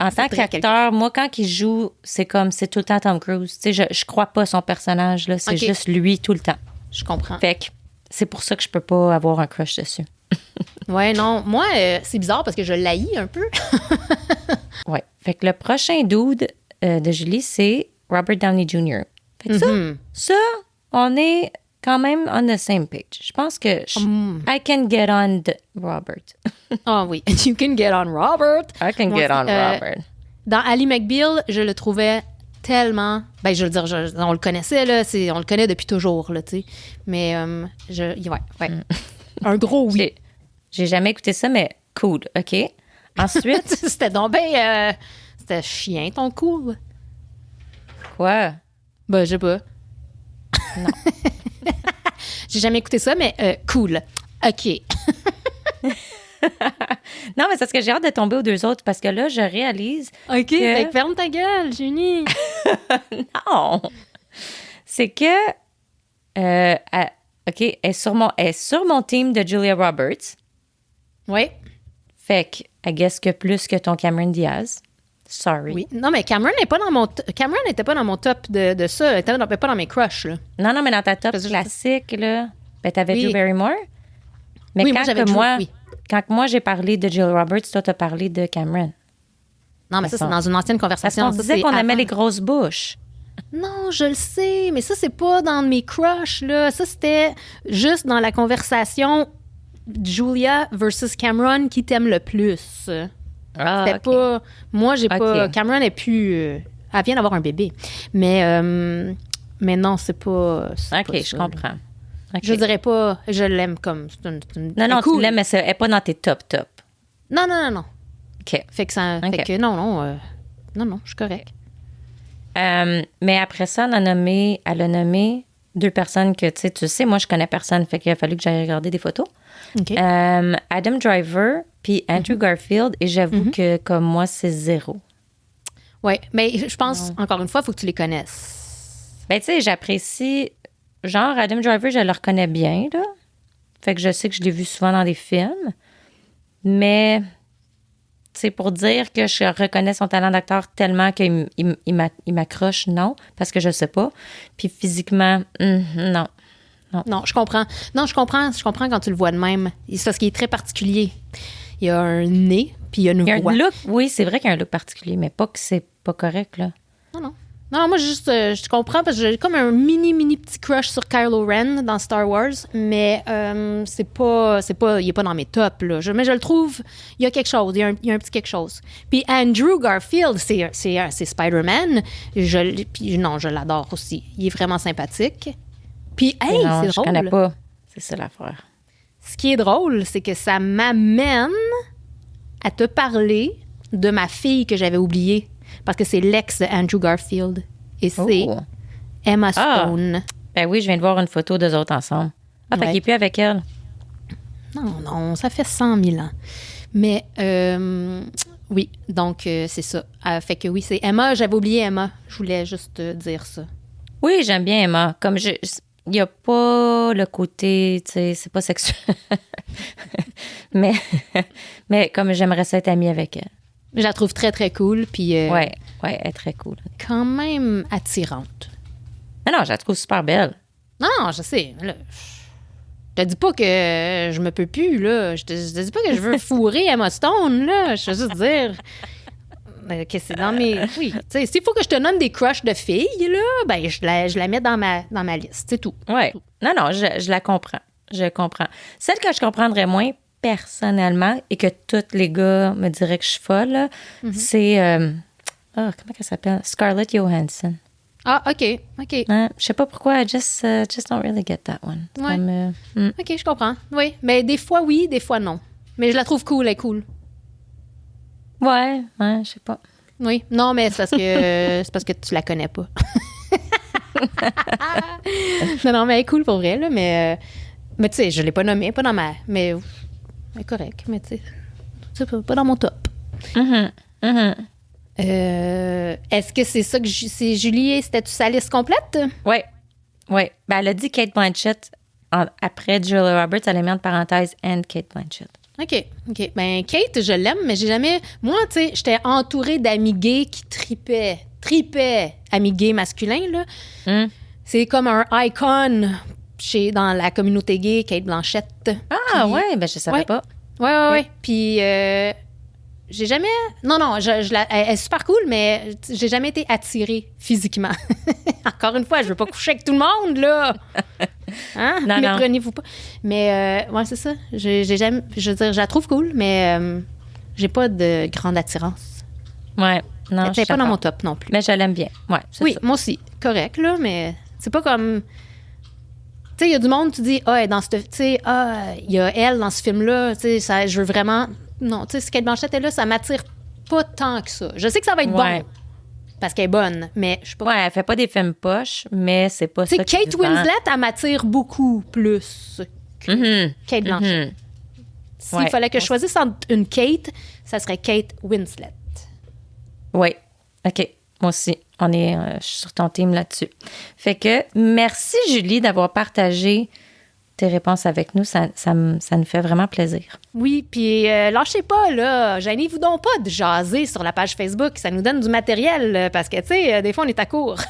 en tant qu'acteur, moi, quand il joue, c'est tout le temps Tom Cruise. Tu sais, je crois pas son personnage, là, c'est juste lui tout le temps. Je comprends. Fait que c'est pour ça que je peux pas avoir un crush dessus. Ouais, non. Moi, c'est bizarre parce que je l'haïs un peu. Ouais. Fait que le prochain dude de Julie, c'est Robert Downey Jr. Fait que ça, on est quand même on the same page. Je pense que I can get on Robert. Ah oui. You can get on Robert. I can get on Robert. Dans Ally McBeal, je le trouvais tellement... Ben, je veux dire, on le connaissait, là. On le connaît depuis toujours, là, tu sais. Mais, ouais. Un gros oui. J'ai jamais écouté ça, mais cool, OK? Ensuite... C'était donc bien... c'était chien, ton cool. Quoi? Ben, je sais pas. Non. J'ai jamais écouté ça, mais cool. OK. Non, mais c'est parce que j'ai hâte de tomber aux deux autres, parce que là, je réalise OK, que... ferme ta gueule, Julie. Non! C'est que... OK, elle est sur mon team de Julia Roberts. Oui. Fait que, I guess que plus que ton Cameron Diaz. Sorry. Oui. Non, mais Cameron n'était pas dans mon top de ça. Elle n'était pas dans mes crushs, là. Non, mais dans ta top classique, là, ben, t'avais Drew Barrymore. Mais oui, quand moi, j'ai parlé de Julia Roberts, toi, t'as parlé de Cameron. Non, mais ça, c'est dans une ancienne conversation. Parce qu'on disait qu'on aimait les grosses bouches. Non, je le sais, mais ça, c'est pas dans mes crushs, là. Ça, c'était juste dans la conversation Julia versus Cameron qui t'aime le plus. Ah, c'était pas... Moi, j'ai pas... Cameron est plus... elle vient d'avoir un bébé. Mais non, c'est pas... OK, je comprends. Okay. Je dirais pas... Je l'aime comme... Non, cool. Tu l'aimes, mais elle n'est pas dans tes top. Non. OK. Fait que ça... Fait que non, je suis correcte. Mais après ça, elle a nommé deux personnes que, tu sais, moi, je connais personne, fait qu'il a fallu que j'aille regarder des photos. OK. Adam Driver, puis Andrew Garfield, et j'avoue que, comme moi, c'est 0. Oui, mais je pense, encore une fois, il faut que tu les connaisses. Ben, tu sais, j'apprécie... Genre, Adam Driver, je le reconnais bien, là. Fait que je sais que je l'ai vu souvent dans des films. Mais, c'est pour dire que je reconnais son talent d'acteur tellement qu'il m'accroche, non, parce que je sais pas. Puis physiquement, non. Non, je comprends. Non, je comprends quand tu le vois de même. C'est parce qu'il est très particulier. Il y a un nez, puis il y a une voix. Un look, oui, c'est vrai qu'il y a un look particulier, mais pas que c'est pas correct, là. Non. Non, moi, juste, je comprends parce que j'ai comme un mini petit crush sur Kylo Ren dans Star Wars, mais c'est pas, il est pas dans mes tops, là. Mais je le trouve, il y a quelque chose, il y a un petit quelque chose. Puis Andrew Garfield, c'est Spider-Man. Je l'adore aussi. Il est vraiment sympathique. Puis, hey, non, c'est drôle. Je connais pas. C'est ça l'affaire. Ce qui est drôle, c'est que ça m'amène à te parler de ma fille que j'avais oubliée. Parce que c'est l'ex de Andrew Garfield. Et c'est Emma Stone. Ben oui, je viens de voir une photo d'eux autres ensemble. Ah, fait qu'il n'est plus avec elle. Non, ça fait 100 000 ans. Mais oui, donc c'est ça. Fait que oui, c'est Emma. J'avais oublié Emma. Je voulais juste dire ça. Oui, j'aime bien Emma. Comme il n'y a pas le côté, tu sais, c'est pas sexuel. mais comme j'aimerais ça être amie avec elle. Je la trouve très, très cool. Puis, ouais, elle est très cool. Quand même attirante. Non, je la trouve super belle. Non, je sais. Là, je te dis pas que je me peux plus, là. Je te dis pas que je veux fourrer Emma Stone, là. Je veux juste dire que c'est dans mes... Oui, tu sais, s'il faut que je te nomme des crushs de filles, là, ben je la mets dans ma liste, c'est tout. Oui. Non, je la comprends. Je comprends. Celle que je comprendrais moins, personnellement, et que tous les gars me diraient que je suis folle, c'est... comment elle s'appelle? Scarlett Johansson. Ah, OK. Je sais pas pourquoi, I just don't really get that one. Ouais. Comme, OK, je comprends. Oui, mais des fois oui, des fois non. Mais je la trouve cool, elle est cool. Ouais, je sais pas. Oui, non, mais c'est parce que tu la connais pas. non, mais elle est cool pour vrai, là, mais tu sais, je l'ai pas nommée, pas dans ma... Mais elle est correcte, mais tu sais, c'est pas dans mon top. Est-ce que c'est ça que c'est Julie, c'était-tu sa liste complète? Oui. Ben, elle a dit Kate Blanchett. Après Julia Roberts, elle a mis entre parenthèses « and Kate Blanchett ». OK. Ben, Kate, je l'aime, mais j'ai jamais... Moi, tu sais, j'étais entourée d'amis gays qui tripaient amis gays masculins, là. C'est comme un icon dans la communauté gay, Kate Blanchett. Ah, ouais, ben je savais pas. Ouais. Puis, j'ai jamais... Non, elle est super cool, mais j'ai jamais été attirée physiquement. Encore une fois, je veux pas coucher avec tout le monde, là. Hein? Non. Méprenez-vous pas. Mais, ouais, c'est ça. J'ai jamais... Je veux dire, je la trouve cool, mais j'ai pas de grande attirance. Ouais, non, elle n'est pas dans mon top non plus. Mais je l'aime bien. Ouais, oui, ça. moi aussi. Correct, là, mais c'est pas comme... Tu sais, il y a du monde, tu dis, dans ce... Tu sais, il y a elle dans ce film-là, tu sais, je veux vraiment... Non, tu sais, si Kate Blanchett est là, ça m'attire pas tant que ça. Je sais que ça va être bon, parce qu'elle est bonne, mais je sais pas... Ouais, elle fait pas des films poches, mais c'est pas ça. Tu sais, Kate Winslet, elle m'attire beaucoup plus que Kate Blanchett. S'il fallait que je choisisse entre une Kate, ça serait Kate Winslet. Oui, OK. Moi aussi, je suis sur ton team là-dessus. Fait que merci, Julie, d'avoir partagé tes réponses avec nous. Ça nous fait vraiment plaisir. Oui, puis lâchez pas, là. Gênez-vous donc pas de jaser sur la page Facebook. Ça nous donne du matériel, parce que, tu sais, des fois, on est à court.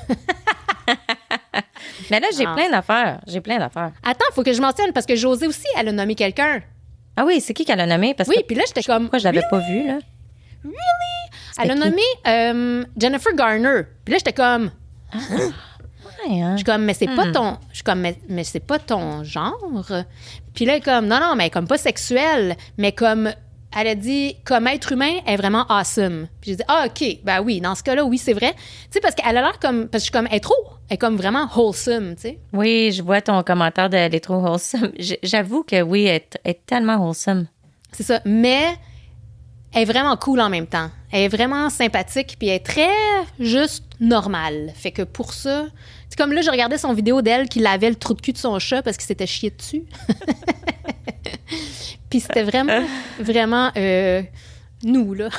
Mais là, j'ai plein d'affaires. Attends, il faut que je mentionne, parce que Josée aussi, elle a nommé quelqu'un. Ah oui, c'est qui qu'elle a nommé? Parce puis là, j'étais comme... Pourquoi je l'avais pas vu, là? Really? Elle a nommé Jennifer Garner. Puis là, j'étais comme... Je suis comme, mais c'est pas ton... Je suis comme, mais c'est pas ton genre. Puis là, elle est comme, non, mais elle est comme pas sexuelle. Mais comme, elle a dit, comme être humain, elle est vraiment awesome. Puis j'ai dit, OK, ben oui, dans ce cas-là, oui, c'est vrai. Tu sais, parce qu'elle a l'air comme... Parce que je suis comme, elle est comme vraiment wholesome, tu sais. Oui, je vois ton commentaire de elle est trop wholesome. J'avoue que oui, elle est tellement wholesome. C'est ça, mais... Elle est vraiment cool en même temps. Elle est vraiment sympathique, puis elle est très juste normale. Fait que pour ça, tu C'est comme là, je regardais son vidéo d'elle qui lavait le trou de cul de son chat parce qu'il s'était chié dessus. Puis c'était vraiment, vraiment nous, là.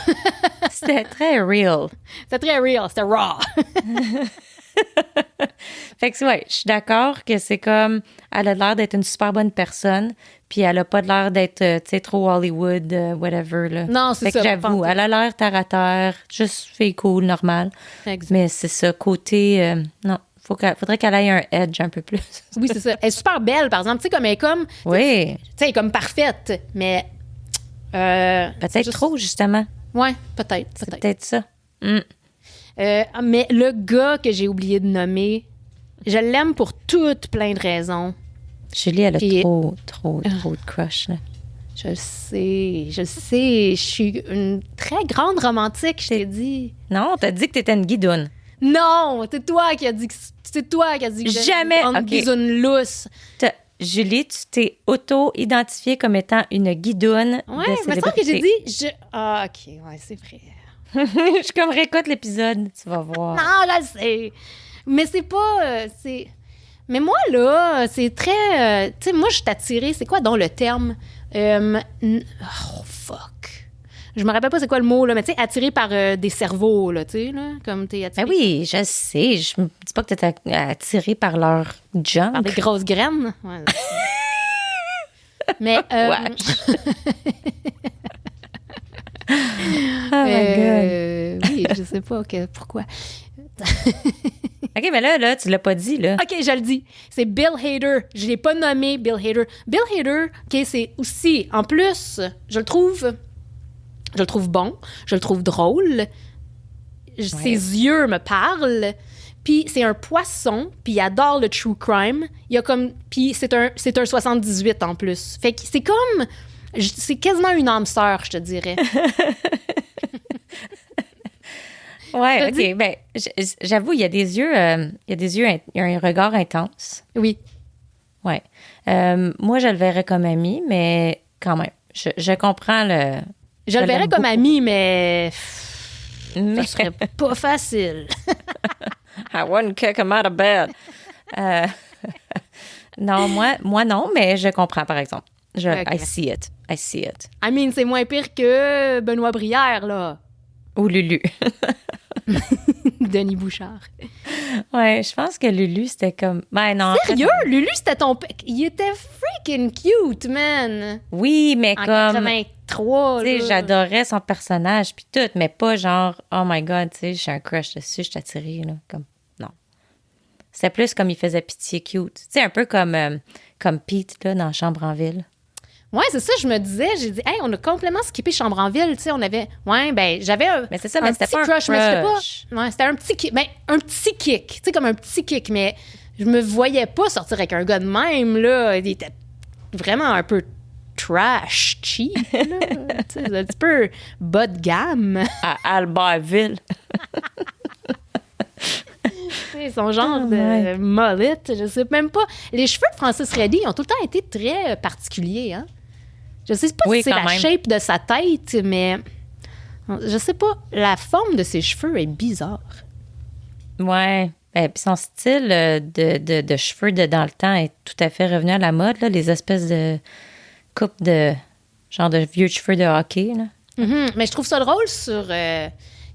C'était très real. C'était très real, c'était raw. Fait que, ouais, je suis d'accord que c'est comme, elle a l'air d'être une super bonne personne, puis elle a pas l'air d'être, tu sais, trop Hollywood, whatever, là. Non, c'est fait ça. que j'avoue, elle a l'air terre à terre, juste fait cool, normal. Exact. Mais c'est ça, côté, non, faudrait qu'elle ait un edge un peu plus. Oui, c'est ça. Elle est super belle, par exemple. Tu sais, comme elle est comme... Oui. Tu sais, elle est comme parfaite, mais... Peut-être trop, justement. Ouais, peut-être. C'est peut-être ça. Mm. Mais le gars que j'ai oublié de nommer, je l'aime pour toutes plein de raisons. Julie, elle a Puis- trop de crush, là. Je le sais. Je suis une très grande romantique, je t'ai dit. Non, t'as dit que t'étais une guidoune. Non, c'est toi qui as dit que j'étais Jamais. une Ok. bisoune lousse. Julie, tu t'es auto-identifiée comme étant une guidoune Ouais, de mais ça que j'ai célébrité. dit, ah, OK, ouais, c'est vrai. Je suis comme réécoute l'épisode, tu vas voir. Non, je le sais. Mais c'est pas. Mais moi, là, c'est très. Tu sais, moi, je suis attirée. C'est quoi donc le terme? Oh, fuck. Je me rappelle pas c'est quoi le mot, là, mais tu sais, attirée par des cerveaux, là, tu sais, là. Comme t'es attirée Ben oui, je sais. Je me dis pas que t'es attirée par leur junk. par des grosses graines. Ouais. Mais. Oh my God. Oui, je sais pas pourquoi. OK, mais là, tu l'as pas dit, là. OK, je le dis. C'est Bill Hader. Je l'ai pas nommé Bill Hader. Bill Hader, OK, c'est aussi, en plus, je le trouve bon, je le trouve drôle. Ses yeux me parlent. Puis c'est un poisson, puis il adore le true crime. Il y a comme, puis c'est un 78 en plus. Fait que c'est comme, c'est quasiment une âme sœur, je te dirais. Ouais, Vas-y. OK. Ben, j'avoue, il y a des yeux, il y a un regard intense. Oui. Ouais. Moi, je le verrais comme ami, mais quand même, je comprends le... Je le verrais l'aime comme beaucoup. ami, mais Mais ça serait pas facile. I wouldn't kick him out of bed. Non, moi non, mais je comprends, par exemple. Ok. I see it. I see it. I mean, c'est moins pire que Benoît Brière, là. Ou Lulu. Denis Bouchard. Ouais, je pense que Lulu, c'était comme... Ben non. en fait, Sérieux? Lulu, c'était ton... Il était freaking cute, man. Oui, mais En comme... 83, Tu sais, là. j'adorais son personnage, puis tout, mais pas genre, oh my God, tu sais, j'ai un crush dessus, je suis attirée, là. Comme, non. C'était plus comme il faisait pitié cute. Tu sais, un peu comme Pete, là, dans Chambre en ville. Ouais, c'est ça, je me disais. J'ai dit, hey, on a complètement skippé Chambre en ville, tu sais, on avait... Ouais, ben, j'avais un... Mais c'est ça, un mais c'était petit pas un crush, mais c'était crush. pas... Ouais, c'était un petit kick. Ben, un petit kick. Tu sais, comme un petit kick, mais je me voyais pas sortir avec un gars de même, là. Il était vraiment un peu trash, cheap, là. Tu sais, un petit peu bas de gamme. À Albertville. C'est son genre de ouais. mullet, je sais même pas. Les cheveux de Francis Reddy ont tout le temps été très particuliers, hein? Je sais pas Oui, si c'est quand la même. shape de sa tête, mais je sais pas. La forme de ses cheveux est bizarre. Ouais. Puis son style de cheveux de dans le temps est tout à fait revenu à la mode, là, les espèces de coupes de genre de vieux cheveux de hockey, là. Mhm. Mais je trouve ça drôle sur...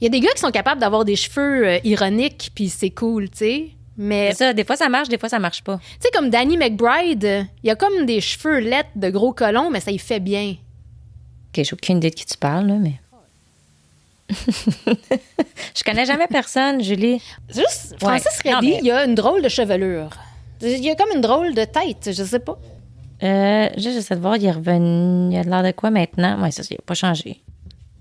Il y a des gars qui sont capables d'avoir des cheveux ironiques, puis c'est cool, tu sais. Mais, C'est ça, des fois ça marche, des fois ça marche pas. tu sais, comme Danny McBride, il a comme des cheveux laids de gros colons, mais ça y fait bien. OK, j'ai aucune idée de qui tu parles, là, mais... Je connais jamais personne, Julie. Juste, Francis Ouais. Non, Reddy, mais- il a une drôle de chevelure. Il a comme une drôle de tête, je sais pas. J'essaie de voir, il est revenu. Il a l'air de quoi maintenant? Ouais, ça, il n'a pas changé.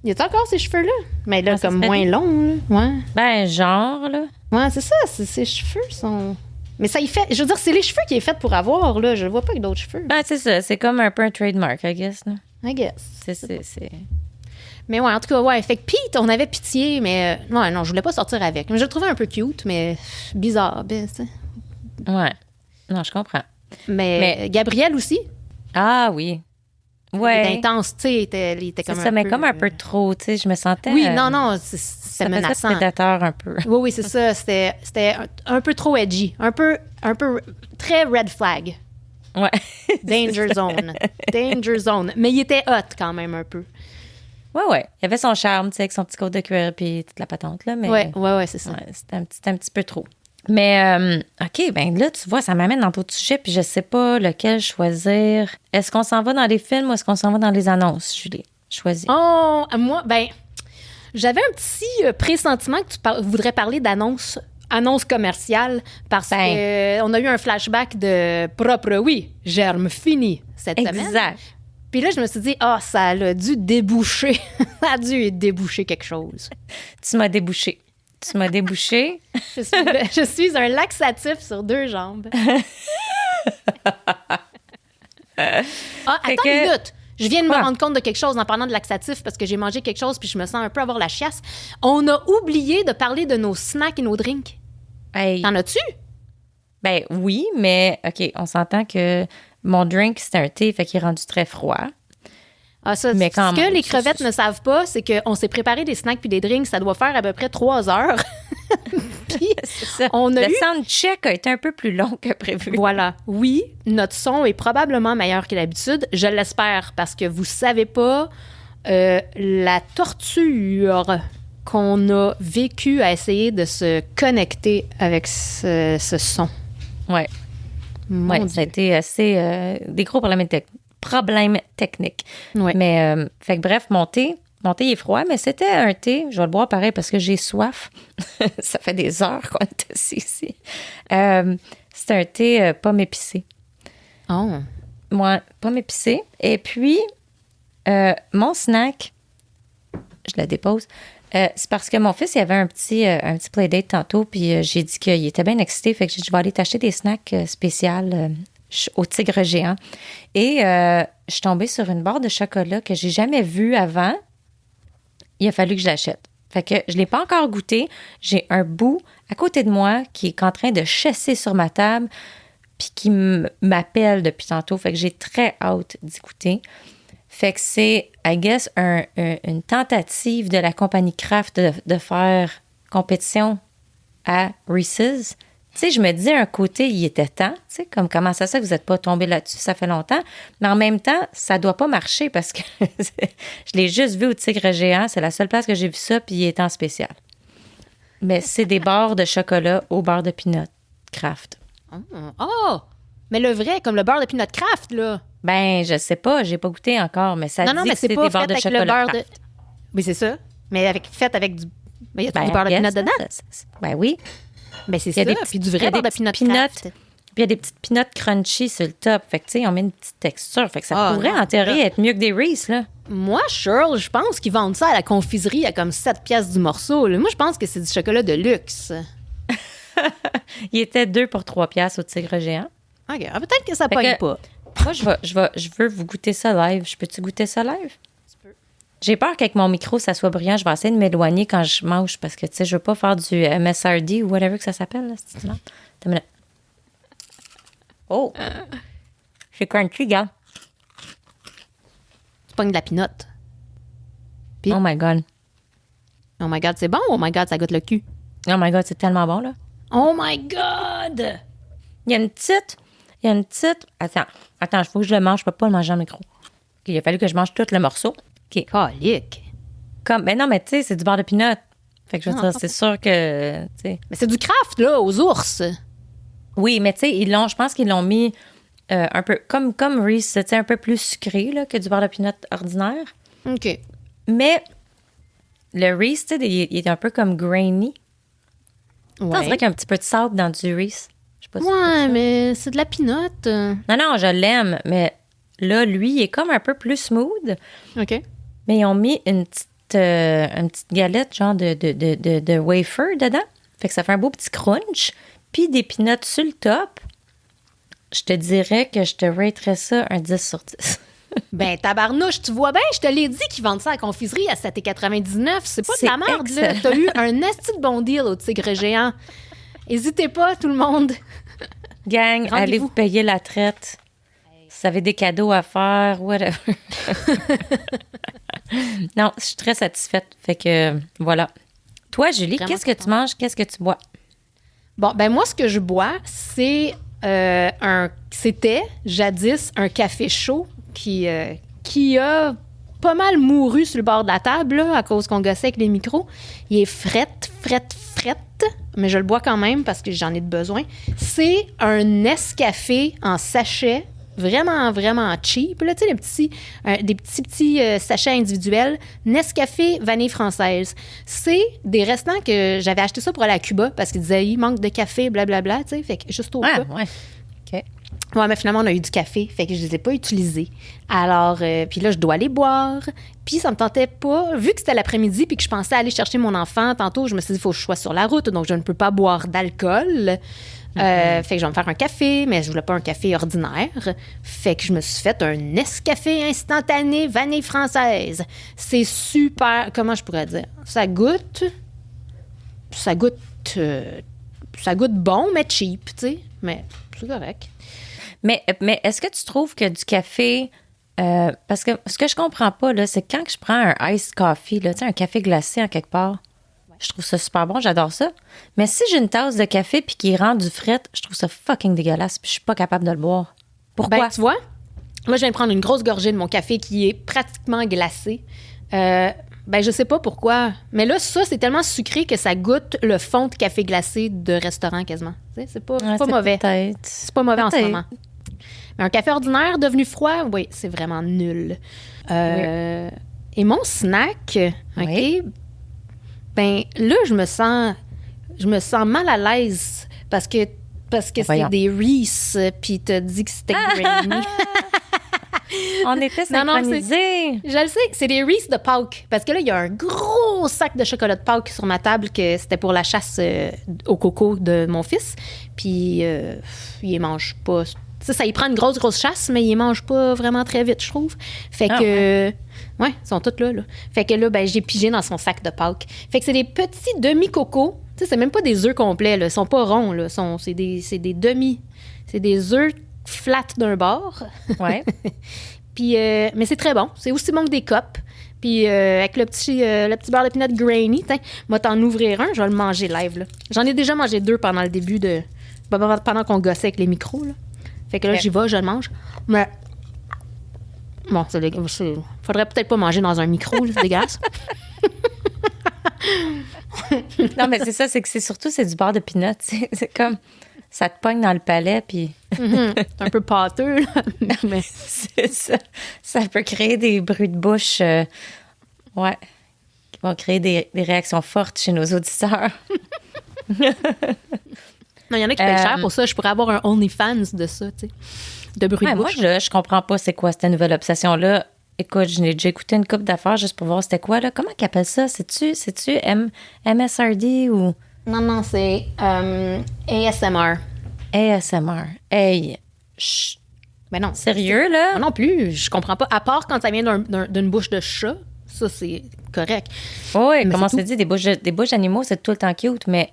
Il a encore ces cheveux-là? Mais là, Francis comme Reddy? moins longs, là. Ouais. Ben, genre, là. Ouais, c'est ça. Ses cheveux sont... Mais ça y fait... Je veux dire, c'est les cheveux qu'il est fait pour avoir, là. Je le vois pas avec d'autres cheveux. Ben, c'est ça. C'est comme un peu un trademark, I guess, là. I guess. C'est... Mais ouais, en tout cas, ouais. Fait que Pete, on avait pitié, mais... ouais, non, je voulais pas sortir avec. Mais je le trouvais un peu cute, mais bizarre. Ben, c'est- Ouais. Non, je comprends. mais Gabriel aussi. Ah oui. Ouais. Il était intense, tu sais, il était C'est comme ça, un mais peu, comme un peu trop, tu sais, je me sentais... Oui, non, ça c'était faisait menaçant. prédateur un peu. Oui, c'est ça. C'était un peu trop edgy. Un peu très red flag. Ouais. Danger zone. Danger zone. Mais il était hot quand même un peu. Ouais. Il avait son charme, tu sais, avec son petit côte de cuir puis toute la patente, là. Mais Ouais, c'est ça. ouais, c'était un petit peu trop. Mais, OK, ben là, tu vois, ça m'amène dans d'autres sujets, puis je sais pas lequel choisir. Est-ce qu'on s'en va dans les films ou est-ce qu'on s'en va dans les annonces, Julie? Choisis. Oh, moi, j'avais un petit pressentiment que tu voudrais parler d'annonce commerciale parce que on a eu un flashback de Propre Oui, germe fini cette semaine. Exact. Puis là, je me suis dit, ça a dû déboucher. Ça a dû déboucher quelque chose. Tu m'as débouché. Je suis un laxatif sur 2 jambes. Attends une minute. Je viens de me rendre compte de quelque chose en parlant de laxatif parce que j'ai mangé quelque chose puis je me sens un peu avoir la chiasse. On a oublié de parler de nos snacks et nos drinks. Hey. T'en as-tu? Ben oui, mais OK, on s'entend que mon drink, c'est un thé, fait qu'il est rendu très froid. Ça, mais ce que les crevettes ne savent pas, c'est qu'on s'est préparé des snacks puis des drinks, ça doit faire à peu près 3 heures. Puis, c'est ça. Le soundcheck a été un peu plus long que prévu. Voilà. Oui, notre son est probablement meilleur que d'habitude. Je l'espère parce que vous savez pas la torture qu'on a vécue à essayer de se connecter avec ce son. Ouais. Ça a été assez... des gros problèmes techniques. Ouais. Mais, fait que bref, mon thé est froid, mais c'était un thé. Je vais le boire pareil parce que j'ai soif. Ça fait des heures qu'on est assis ici. C'est un thé pomme épicée. Oh. Moi, pomme épicée. Et puis, mon snack, je la dépose. C'est parce que mon fils, il avait un petit playdate tantôt, puis j'ai dit qu'il était bien excité. Fait que j'ai dit, je vais aller t'acheter des snacks spéciaux au Tigre Géant. Et je suis tombée sur une barre de chocolat que j'ai jamais vue avant. Il a fallu que je l'achète. Fait que je ne l'ai pas encore goûté. J'ai un bout à côté de moi qui est en train de chasser sur ma table puis qui m'appelle depuis tantôt. Fait que j'ai très hâte d'y goûter. Fait que c'est, I guess, une tentative de la compagnie Kraft de faire compétition à Reese's. Tu sais, je me dis, un côté, il était temps. Tu sais, comme comment ça se fait que vous n'êtes pas tombé là-dessus, ça fait longtemps. Mais en même temps, ça ne doit pas marcher parce que je l'ai juste vu au Tigre Géant. C'est la seule place que j'ai vu ça, puis il est en spécial. Mais c'est des barres de chocolat au beurre de peanut Kraft. Oh! Mais le vrai, comme le beurre de peanut Kraft, là. Ben, je sais pas, j'ai pas goûté encore, mais ça dit mais que c'est des barres de chocolat le beurre Kraft. Oui, c'est ça. Mais fait avec du... Mais il y a du beurre de peanut dedans? Ben oui. Ben c'est ça, puis du vrai beurre de peanut Kraft. Puis il y a des petites peanuts crunchy sur le top. Fait que, tu sais, on met une petite texture. Fait que ça pourrait, en théorie, être mieux que des Reese's, là. Moi, Shirl, je pense qu'ils vendent ça à la confiserie à comme 7 piastres du morceau. Là. Moi, je pense que c'est du chocolat de luxe. Il était 2 pour 3 piastres au Tigre Géant. OK. Peut-être que ça pogne pas. Moi, je veux vous goûter ça live. Je peux-tu goûter ça live? Tu peux. J'ai peur qu'avec mon micro, ça soit brillant. Je vais essayer de m'éloigner quand je mange parce que, tu sais, je veux pas faire du MSRD ou whatever que ça s'appelle, là. Attends une minute. Oh! C'est crunchy, gars. Tu pognes de la pinotte. Puis, oh my God, c'est bon? Oh my God, ça goûte le cul. Oh my God, c'est tellement bon, là. Oh my God! Il y a une petite... Attends, il faut que je le mange. Je peux pas le manger en micro. Okay, il a fallu que je mange tout le morceau. OK. Calique. Ben non, mais tu sais, c'est du beurre de peanut. Fait que je veux dire, c'est sûr que... t'sais. Mais c'est du Kraft, là, aux ours. Oui, mais tu sais, je pense qu'ils l'ont mis un peu... Comme Reese, tu sais, un peu plus sucré là, que du beurre de peanut ordinaire. OK. Mais le Reese, tu sais, il est un peu comme grainy. Ouais. C'est vrai qu'il y a un petit peu de sable dans du Reese. Je sais pas si ouais, mais c'est de la peanut. Non, je l'aime, mais là, lui, il est comme un peu plus smooth. OK. Mais ils ont mis une petite galette, genre de wafer dedans. Fait que ça fait un beau petit crunch. Puis des peanuts sur le top. Je te dirais que je te raterais ça un 10 sur 10. Ben, tabarnouche, tu vois bien, je te l'ai dit qu'ils vendent ça à la confiserie à 7,99. C'est pas de la merde, là. T'as eu un esti de bon deal au Tigre Géant. Hésitez pas, tout le monde. Gang, allez vous payer la traite. vous avez des cadeaux à faire, whatever. Non, je suis très satisfaite. Fait que, voilà. Toi, Julie, Vraiment qu'est-ce que tu manges? Qu'est-ce que tu bois? Bon, ben moi, ce que je bois, c'est c'était jadis un café chaud qui a pas mal mouru sur le bord de la table là, à cause qu'on gossait avec les micros. Il est frette, mais je le bois quand même parce que j'en ai de besoin. C'est un Nescafé en sachet, vraiment, vraiment cheap. Là, tu sais, des petits sachets individuels. Nescafé vanille française. C'est des restants que j'avais acheté ça pour aller à Cuba parce qu'ils disaient, il manque de café, blablabla, tu sais. Fait que juste au cas. Ouais. OK. Ouais, mais finalement, on a eu du café, fait que je les ai pas utilisés. Alors, puis là, je dois les boire. Puis ça me tentait pas, vu que c'était l'après-midi puis que je pensais aller chercher mon enfant tantôt, je me suis dit, il faut que je sois sur la route, donc je ne peux pas boire d'alcool. Fait que je vais me faire un café, mais je voulais pas un café ordinaire. Fait que je me suis fait un Nescafé instantané vanille française. C'est super, comment je pourrais dire? Ça goûte bon, mais cheap, tu sais. Mais c'est correct. Mais est-ce que tu trouves que du café... parce que ce que je comprends pas, là, c'est que quand je prends un iced coffee, là, tu sais, un café glacé en quelque part, je trouve ça super bon, j'adore ça. Mais si j'ai une tasse de café puis qu'il rend du fret, je trouve ça fucking dégueulasse puis je suis pas capable de le boire. Pourquoi? Ben, tu vois, moi, je viens de prendre une grosse gorgée de mon café qui est pratiquement glacé. Ben, je sais pas pourquoi. Mais là, ça, c'est tellement sucré que ça goûte le fond de café glacé de restaurant quasiment. Tu sais, c'est pas mauvais. Peut-être. C'est pas mauvais en ce moment. Mais un café ordinaire devenu froid, oui, c'est vraiment nul. Et mon snack, OK, Oui. ben là, je me sens mal à l'aise parce que c'est des Reese, puis t'as dit que c'était grainy. On était Non, synchronisés. Je le sais, c'est des Reese de Pâques. Parce que là, il y a un gros sac de chocolat de Pâques sur ma table que c'était pour la chasse au coco de mon fils. Puis, il les mange pas. Ça y prend une grosse chasse, mais il les mange pas vraiment très vite, je trouve. Fait que... Ouais, ils sont tous là. Fait que là, ben, j'ai pigé dans son sac de Pâques. Fait que c'est des petits demi-cocos. Tu sais, c'est même pas des œufs complets, là. Ils sont pas ronds, là. C'est des demi... C'est des œufs flat d'un bord. Ouais. Puis, mais c'est très bon. C'est aussi bon que des copes. Puis avec le petit beurre de peanut grainy, moi t'en ouvrir un, je vais le manger live. Là. J'en ai déjà mangé 2 pendant le début de... Pendant qu'on gossait avec les micros. Là. Fait que là, j'y vais, je le mange. Mais... Bon, faudrait peut-être pas manger dans un micro, c'est dégueulasse. Non, mais c'est ça, c'est que c'est du beurre de peanut. C'est comme... Ça te pogne dans le palais, puis... C'est un peu pâteux, là. Mais... c'est ça. Ça peut créer des bruits de bouche, qui vont créer des réactions fortes chez nos auditeurs. Non, il y en a qui payent cher pour ça. Je pourrais avoir un OnlyFans de ça, tu sais, de bruit de bouche. Moi, je comprends pas c'est quoi cette nouvelle obsession-là. Écoute, je n'ai déjà écouté une couple d'affaires juste pour voir c'était quoi, là. Comment qu'ils appellent ça? C'est-tu MSRD ou... Non, c'est ASMR. ASMR. Hey, chut. Ben non. Sérieux, là? Moi non plus, je comprends pas. À part quand ça vient d'une bouche de chat, ça, c'est correct. Oui, Mais comme on c'est s'est dit, des bouches d'animaux, c'est tout le temps cute, mais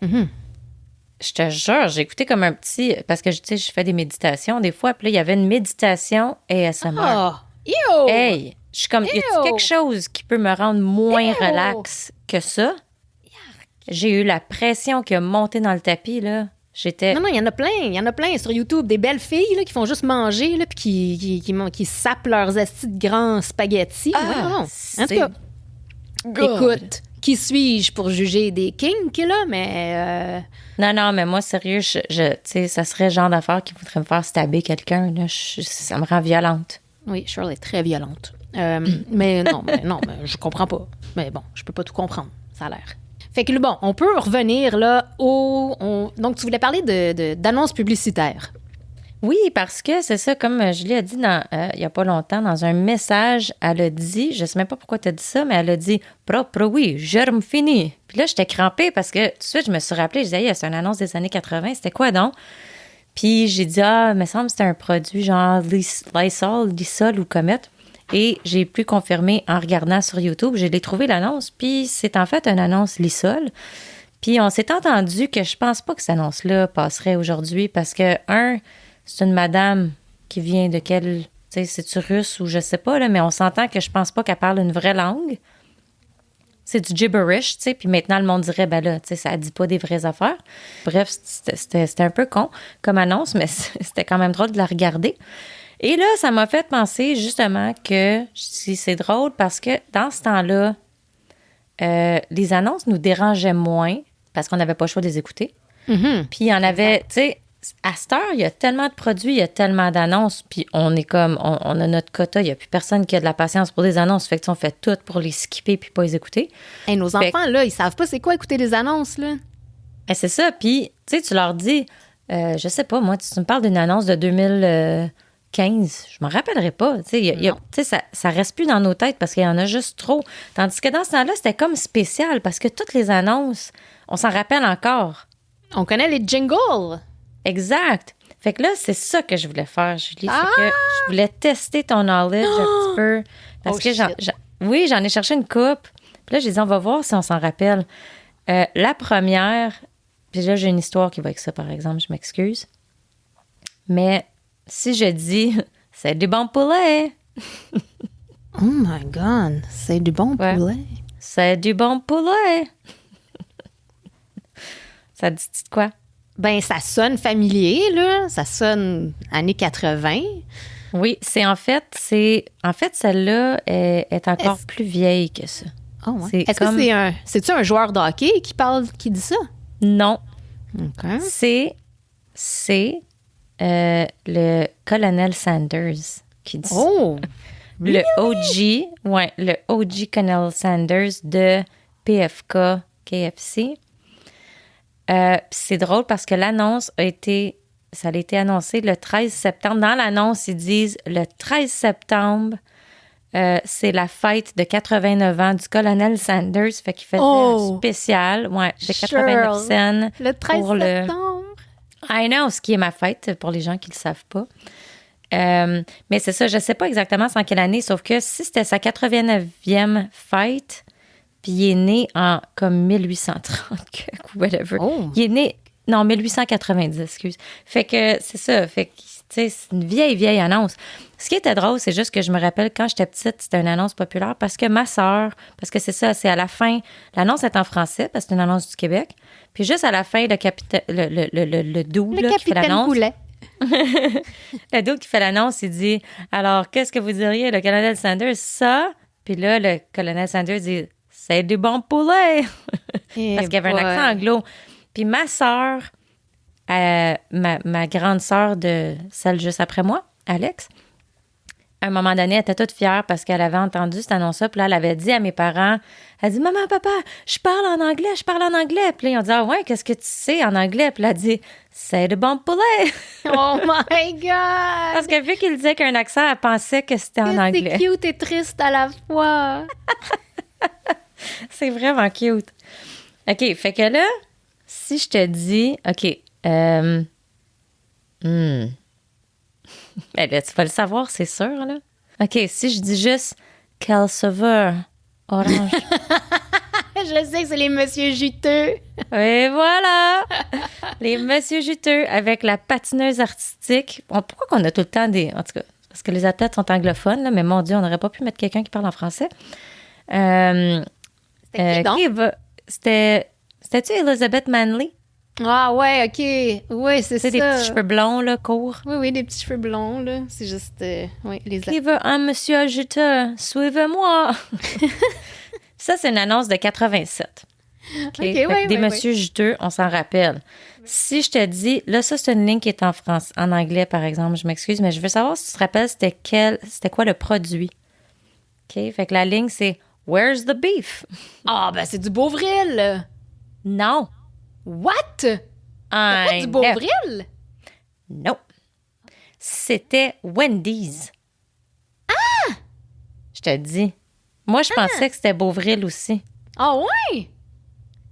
je te jure, j'ai écouté comme un petit... Parce que, tu sais, je fais des méditations des fois, puis là, il y avait une méditation ASMR. Ah! Ew! Hey! Je suis comme, y a-t-il quelque chose qui peut me rendre moins relax que ça? J'ai eu la pression qui a monté dans le tapis, là. Non, il y en a plein sur YouTube. Des belles filles là, qui font juste manger, là, puis qui sapent leurs astis de grands spaghettis. En tout cas, écoute, qui suis-je pour juger des kinks, là, mais... Non, mais moi, sérieux, tu sais, ça serait le genre d'affaire qui voudrait me faire stabber quelqu'un, là. Ça me rend violente. Oui, Shirley est très violente. mais non, je comprends pas. Mais bon, je peux pas tout comprendre, ça a l'air. Fait que bon, on peut revenir là donc, tu voulais parler d'annonces publicitaires. Oui, parce que c'est ça, comme Julie a dit il n'y a pas longtemps, dans un message, elle a dit, je ne sais même pas pourquoi tu as dit ça, mais elle a dit « Propre, oui, germe fini ». Puis là, j'étais crampée parce que tout de suite, je me suis rappelée, je disais, c'est une annonce des années 80, c'était quoi donc? Puis j'ai dit, il me semble que c'était un produit genre Lysol ou Comète. Et j'ai pu confirmer en regardant sur YouTube. J'ai trouvé l'annonce, puis c'est en fait une annonce Lysol. Puis on s'est entendu que je pense pas que cette annonce-là passerait aujourd'hui parce que, c'est une madame qui vient de quel sais, c'est-tu russe ou je sais pas, là, mais on s'entend que je pense pas qu'elle parle une vraie langue. C'est du gibberish, tu sais, puis maintenant, le monde dirait, ben là, tu sais, ça dit pas des vraies affaires. Bref, c'était un peu con comme annonce, mais c'était quand même drôle de la regarder. Et là, ça m'a fait penser, justement, que si c'est drôle parce que dans ce temps-là, les annonces nous dérangeaient moins parce qu'on n'avait pas le choix de les écouter. Mhm. Puis il y en avait, tu sais, à cette heure, il y a tellement de produits, il y a tellement d'annonces, puis on est comme, on a notre quota, il n'y a plus personne qui a de la patience pour des annonces, fait que tu sais, on fait tout pour les skipper puis pas les écouter. Hey, nos Fait- enfants, là, ils savent pas c'est quoi écouter des annonces, là. C'est ça, puis tu sais, tu leur dis, je sais pas, moi, tu me parles d'une annonce de 2015, je m'en rappellerai pas, tu sais, Non. tu sais, ça reste plus dans nos têtes parce qu'il y en a juste trop. Tandis que dans ce temps-là, c'était comme spécial parce que toutes les annonces, on s'en rappelle encore. On connaît les jingles. Exact. Fait que là, c'est ça que je voulais faire, Julie. C'est que je voulais tester ton knowledge un petit peu. Parce Oh, que shit. oui, j'en ai cherché une coupe. Puis là, j'ai dit, on va voir si on s'en rappelle. La première, puis là, j'ai une histoire qui va avec ça, par exemple, je m'excuse. Mais si je dis, c'est du bon poulet, Oh my God, c'est du bon Ouais. poulet. c'est du bon poulet. Ça dit de quoi? Ben, ça sonne familier, là. Ça sonne années 80. Oui, en fait, celle-là est encore plus vieille que ça. Oh, ouais. C'est Est-ce comme- que c'est-tu un joueur de hockey qui dit ça? Non, OK. c'est le colonel Sanders qui dit ça. Oh! Le OG Colonel Sanders de PFK KFC. C'est drôle parce que l'annonce ça a été annoncé le 13 septembre. Dans l'annonce, ils disent le 13 septembre, c'est la fête de 89 ans du colonel Sanders. Fait qu'il faisait un spécial, de 89 cents. Le 13 pour septembre. I know, ce qui est ma fête pour les gens qui ne le savent pas. Mais c'est ça, je ne sais pas exactement c'est en quelle année, sauf que si c'était sa 89e fête, puis il est né en comme 1830 ou whatever. Oh. Il est né, non, 1890, excuse. Fait que c'est ça, fait que, tu sais, c'est une vieille annonce. Ce qui était drôle, c'est juste que je me rappelle, quand j'étais petite, c'était une annonce populaire parce que ma sœur, parce que c'est ça, c'est à la fin, l'annonce est en français parce que c'est une annonce du Québec, puis juste à la fin, le capitaine, le dude, Le là, qui fait capitaine l'annonce, Poulet. le dude qui fait l'annonce, il dit « Alors, qu'est-ce que vous diriez, le colonel Sanders? Ça? » Puis là, le colonel Sanders dit « C'est du bon poulet! » Parce qu'il y avait un accent anglo. Puis ma sœur, ma grande sœur de celle juste après moi, Alex, à un moment donné, elle était toute fière parce qu'elle avait entendu cette annonce-là. Puis là, elle avait dit à mes parents, elle dit « Maman, papa, je parle en anglais. » Puis là, ils ont dit « Ah ouais, qu'est-ce que tu sais en anglais? » Puis elle a dit « C'est du bon poulet! » Oh my God! Parce que vu qu'il disait qu'un accent, elle pensait que c'était en anglais. C'est cute et triste à la fois. C'est vraiment cute. OK, fait que là, si je te dis, OK, ben là, tu vas le savoir, c'est sûr, là. OK, si je dis juste quel saveur orange. Je sais que c'est les Monsieur Juteux. Et voilà! Les Monsieur Juteux avec la patineuse artistique. Bon, pourquoi qu'on a tout le temps des... En tout cas, parce que les athlètes sont anglophones, là, mais mon Dieu, on n'aurait pas pu mettre quelqu'un qui parle en français. C'était qui donc? C'était-tu Elizabeth Manley? Ah ouais, OK. Oui, c'est ça. Tu sais, des petits cheveux blonds, là, courts. Oui, des petits cheveux blonds, là. C'est juste... oui, les Qui veut un monsieur juteux? Suivez-moi! Ça, c'est une annonce de 87. OK? Fait que des messieurs juteux, on s'en rappelle. Si je te dis... Là, ça, c'est une ligne qui est en anglais, par exemple. Je m'excuse, mais je veux savoir si tu te rappelles c'était quoi le produit. OK? Fait que la ligne, c'est « Where's the beef? » Ah, ben c'est du Beauvril! Non! What? C'est pas du Beauvril? Non. C'était Wendy's. Ah! Je te dis. Moi, je pensais que c'était Beauvril aussi. Ah ouais?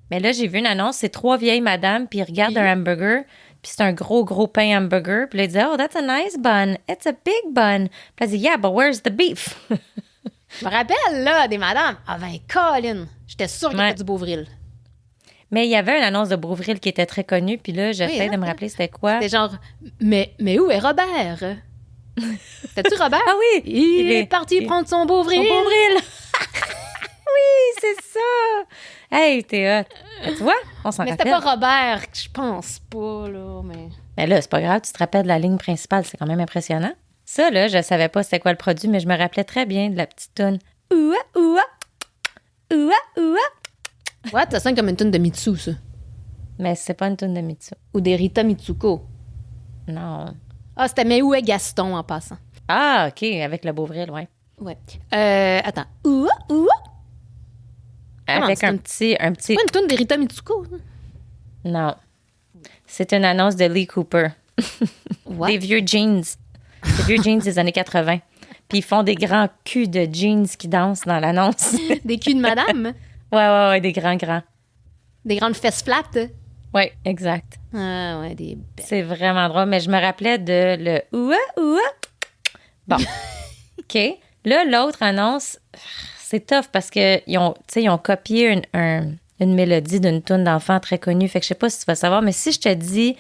Mais là, j'ai vu une annonce, c'est 3 vieilles madames, puis ils regardent un hamburger, puis c'est un gros pain hamburger. Puis là, ils disent « Oh, that's a nice bun. It's a big bun. » Puis elle dit « Yeah, but where's the beef? » Je me rappelle, là, des madames. Ah ben, Colin! J'étais sûre qu'il y avait du Beauvril. Mais il y avait une annonce de Beauvril qui était très connue, puis là, j'essaie de me rappeler c'était quoi. C'était genre, mais où est Robert? C'était-tu Robert? Ah oui! Il est parti prendre son beau vril. Son beau vril! Oui, c'est ça! Hey, t'es hot. Tu vois, on s'en Mais rappelle. c'était pas Robert, je pense pas, là, mais... Mais là, c'est pas grave, tu te rappelles de la ligne principale, c'est quand même impressionnant. Ça, là, je savais pas c'était quoi le produit, mais je me rappelais très bien de la petite toune. Ouah, ouah, ouah, ouah. Ouais, ça sonne comme une toune de Mitsu, ça. Mais c'est pas une toune de Mitsu. Ou des Rita Mitsuko. Non. Ah, c'était Mais où est Gaston, en passant? Ah, OK, avec le Beauvril, ouais. Ouais. Attends. Ouah, ouah. Avec c'est un une- petit... C'est pas une toune des Rita Mitsuko, ça? Non. C'est une annonce de Lee Cooper. What? Des vieux jeans. Des vieux jeans des années 80. Puis ils font des grands culs de jeans qui dansent dans l'annonce. Des culs de madame? Ouais, des grands. Des grandes fesses flattes? Ouais, exact. Ah, ouais, des belles. C'est vraiment drôle, mais je me rappelais de le ouah, ouah. Bon. OK. Là, l'autre annonce, c'est tough parce qu'ils ont, ils ont copié une mélodie d'une toune d'enfant très connue. Fait que je sais pas si tu vas savoir, mais si je te dis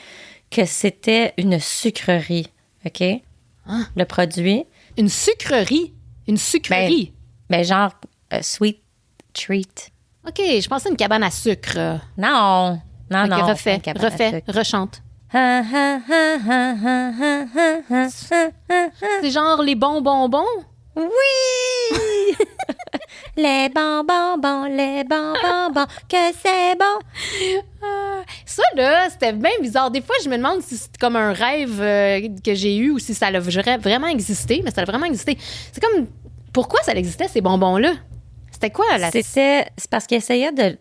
que c'était une sucrerie, OK? Hein? Le produit. Une sucrerie? Une sucrerie? Ben genre, sweet treat. OK, je pensais une cabane à sucre. Non. Non, OK, non. refais, pas une cabane à refais, sucre. rechante. Ha, ha, ha, ha, ha, ha, ha, ha, ha. C'est genre les bons bonbons? Oui! Les bonbons, que c'est bon. Ça, là, c'était bien bizarre. Des fois, je me demande si c'est comme un rêve que j'ai eu ou si ça a vraiment existé, mais ça a vraiment existé. C'est comme, pourquoi ça existait, ces bonbons-là? C'était quoi, la... C'est parce qu'ils essayaient de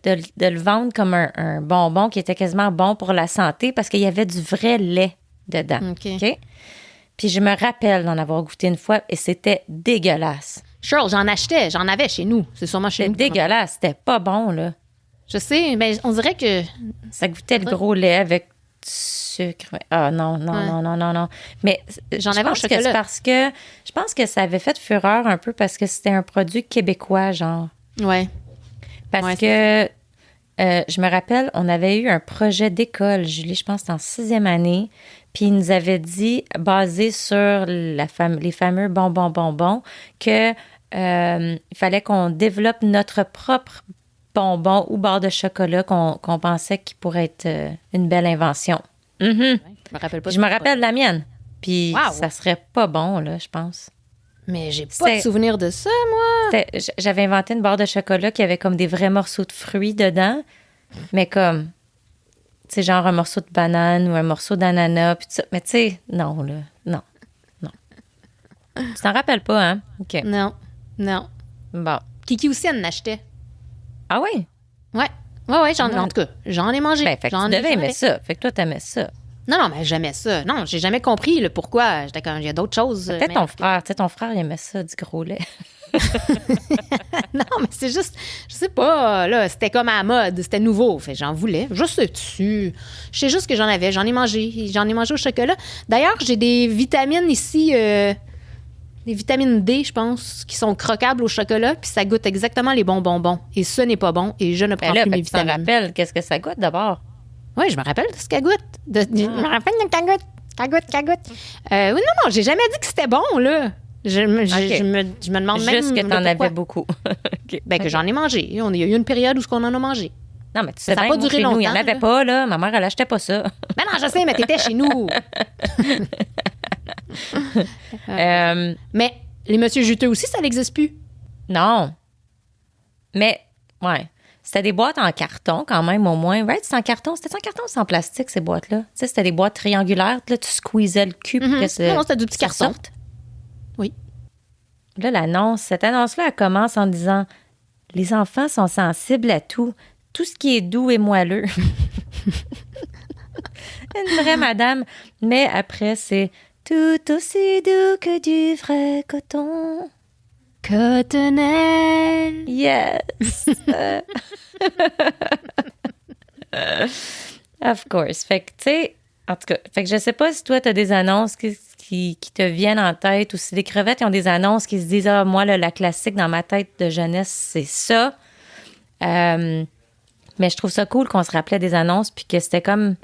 le vendre comme un bonbon qui était quasiment bon pour la santé parce qu'il y avait du vrai lait dedans. OK. OK? Puis je me rappelle d'en avoir goûté une fois et c'était dégueulasse. Charles, j'en avais chez nous. C'est sûrement chez C'était nous. dégueulasse. C'était pas bon, là. Je sais, mais on dirait que... Ça goûtait le gros lait avec du sucre. Ah non. Mais J'en je avais au pense que chocolat. c'est parce que je pense que ça avait fait fureur un peu parce que c'était un produit québécois, genre. Ouais. Parce Ouais, que je me rappelle, on avait eu un projet d'école, Julie, je pense que c'était en 6e année, puis il nous avait dit, basé sur les fameux bonbons, que il fallait qu'on développe notre propre bonbon ou barre de chocolat qu'on pensait qu'il pourrait être une belle invention. Mhm. Je me rappelle pas. Je me rappelle de la mienne. Puis Wow. ça serait pas bon, là, je pense. Mais j'ai pas C'est- de souvenir de ça, moi. J'avais inventé une barre de chocolat qui avait comme des vrais morceaux de fruits dedans, mais comme, tu sais, genre un morceau de banane ou un morceau d'ananas, puis tout ça. Mais tu sais, non, là, non. Tu t'en rappelles pas, hein? OK. Non. Bon. Kiki aussi, elle en achetait. Ah oui? Ouais. Ouais, en tout cas, j'en ai mangé. Ben, fait que J'en tu ai devais jamais. aimer ça. Fait que toi, t'aimais ça. Non, mais j'aimais ça. Non, j'ai jamais compris le pourquoi. J'étais comme, il y a d'autres choses. Peut-être mais- ton frère. Tu sais, ton frère, il aimait ça, du gros lait. Non, mais c'est juste, je sais pas, là, c'était comme à la mode, c'était nouveau. Fait j'en voulais. Je sais-tu. Je sais juste que j'en avais. J'en ai mangé. J'en ai mangé au chocolat. D'ailleurs, j'ai des vitamines ici, des vitamines D, je pense, qui sont croquables au chocolat, puis ça goûte exactement les bons bonbons. Et ce n'est pas bon, et je ne prends Ben là, plus fait mes que tu t'en vitamines. rappelles qu'est-ce que ça goûte d'abord? Oui, je me rappelle de ce qu'elle goûte. Je me rappelle de qu'elle goûte. Oui, non, j'ai jamais dit que c'était bon, là. Je me demande même... Juste que le t'en pourquoi. avais beaucoup. OK. Ben, que j'en ai mangé. Il y a eu une période où on en a mangé. Non, mais tu sais, Ça a bien, pas moi, duré chez nous, il n'y en longtemps, avait là. pas, là. Ma mère, elle achetait pas ça. Ben non, je sais, mais t'étais chez nous. Mais les Monsieur Juteux aussi, ça n'existe plus. Non. Mais, ouais. C'était des boîtes en carton, quand même, au moins. Right? C'était en carton. C'était en carton ou c'était en plastique, ces boîtes-là? Tu sais, c'était des boîtes triangulaires. Là, tu squeezais le cul pour que Non, c'était du petit ça carton. sorte. Oui. Là, cette annonce-là, elle commence en disant « Les enfants sont sensibles à tout. Tout ce qui est doux et moelleux. » Une vraie madame. Mais après, c'est « Tout aussi doux que du vrai coton. » Cotonnelle. Yes! Of course. Fait que, tu sais, en tout cas, fait que je sais pas si toi, tu as des annonces qui te viennent en tête ou si les crevettes ils ont des annonces qui se disent « Ah, moi, là, la classique dans ma tête de jeunesse, c'est ça. » Mais je trouve ça cool qu'on se rappelait des annonces puis que c'était comme,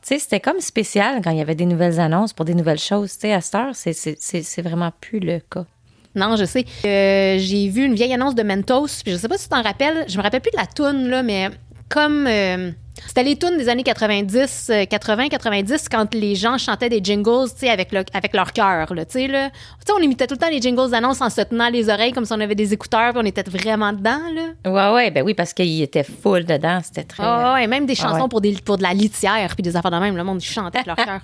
tu sais, c'était comme spécial quand il y avait des nouvelles annonces pour des nouvelles choses. Tu sais, à cette heure, c'est vraiment plus le cas. Non, je sais. J'ai vu une vieille annonce de Mentos, puis je sais pas si tu t'en rappelles. Je me rappelle plus de la toune, là, mais comme... c'était les tunes des années 90, 80-90, quand les gens chantaient des jingles, tu sais, avec leur cœur, là, tu sais, là. Tu sais, on imitait tout le temps les jingles d'annonces en se tenant les oreilles comme si on avait des écouteurs, puis on était vraiment dedans, là. Ouais, ben oui, parce qu'il était full dedans, c'était très... Ouais, même des chansons pour de la litière, puis des affaires de même, le monde chantait avec leur cœur.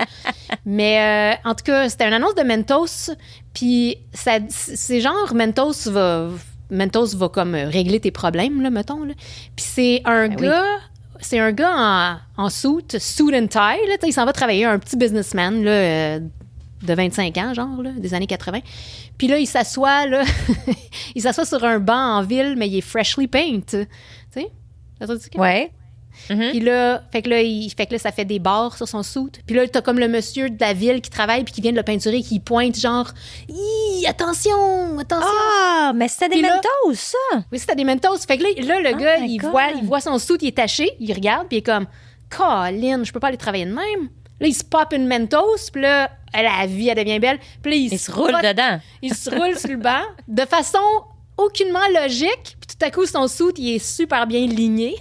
Mais en tout cas, c'était une annonce de Mentos, puis c'est genre Mentos va comme régler tes problèmes, là, mettons, là. Puis c'est un gars... Oui. C'est un gars en suit and tie. Là, il s'en va travailler, un petit businessman là, de 25 ans, genre, là, des années 80. Puis là, il s'assoit sur un banc en ville, mais il est freshly paint. Tu sais? Ouais. Puis là, fait que là, ça fait des barres sur son suit. Puis là, t'as comme le monsieur de la ville qui travaille puis qui vient de le peinturer, qui pointe genre « Attention! Attention! » Ah, mais c'était des Mentos, ça! Oui, c'était des Mentos. Fait que là le gars, il voit son suit, il est taché, il regarde, puis il est comme « Colin, je peux pas aller travailler de même. » Là, il se pop une Mentos, puis là, la vie, elle devient belle. Puis là, il se roule dedans. Il se roule sur le banc de façon aucunement logique. Puis tout à coup, son suit, il est super bien ligné.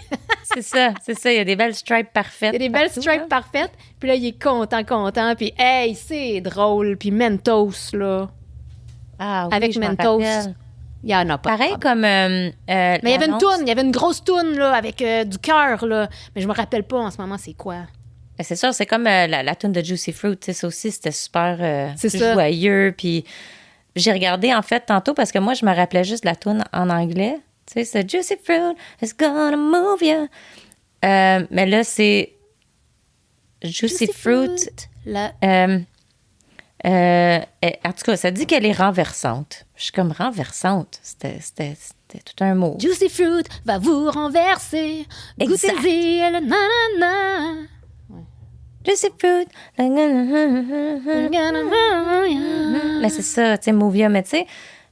C'est ça. Il y a des belles stripes parfaites. Il y a des belles stripes parfaites. Puis là, il est content. Puis, hey, c'est drôle. Puis Mentos, là. Ah oui, avec Mentos, il y en a pas. Pareil comme... mais il y avait une toune, il y avait une grosse toune, là, avec du cœur, là. Mais je me rappelle pas en ce moment c'est quoi. C'est sûr, c'est comme la toune de Juicy Fruit. Tu sais, ça aussi, c'était super ça. joyeux. Puis j'ai regardé, en fait, tantôt, parce que moi, je me rappelais juste la toune en anglais. Tu sais, c'est Juicy Fruit is gonna move you. Mais là, c'est Juicy Fruit. En tout cas, ça dit qu'elle est renversante. Je suis comme renversante. C'était tout un mot. Juicy Fruit va vous renverser. Goûtez-y, le nanana. Juicy Fruit. Mais c'est ça, tu sais, move you, mais tu sais,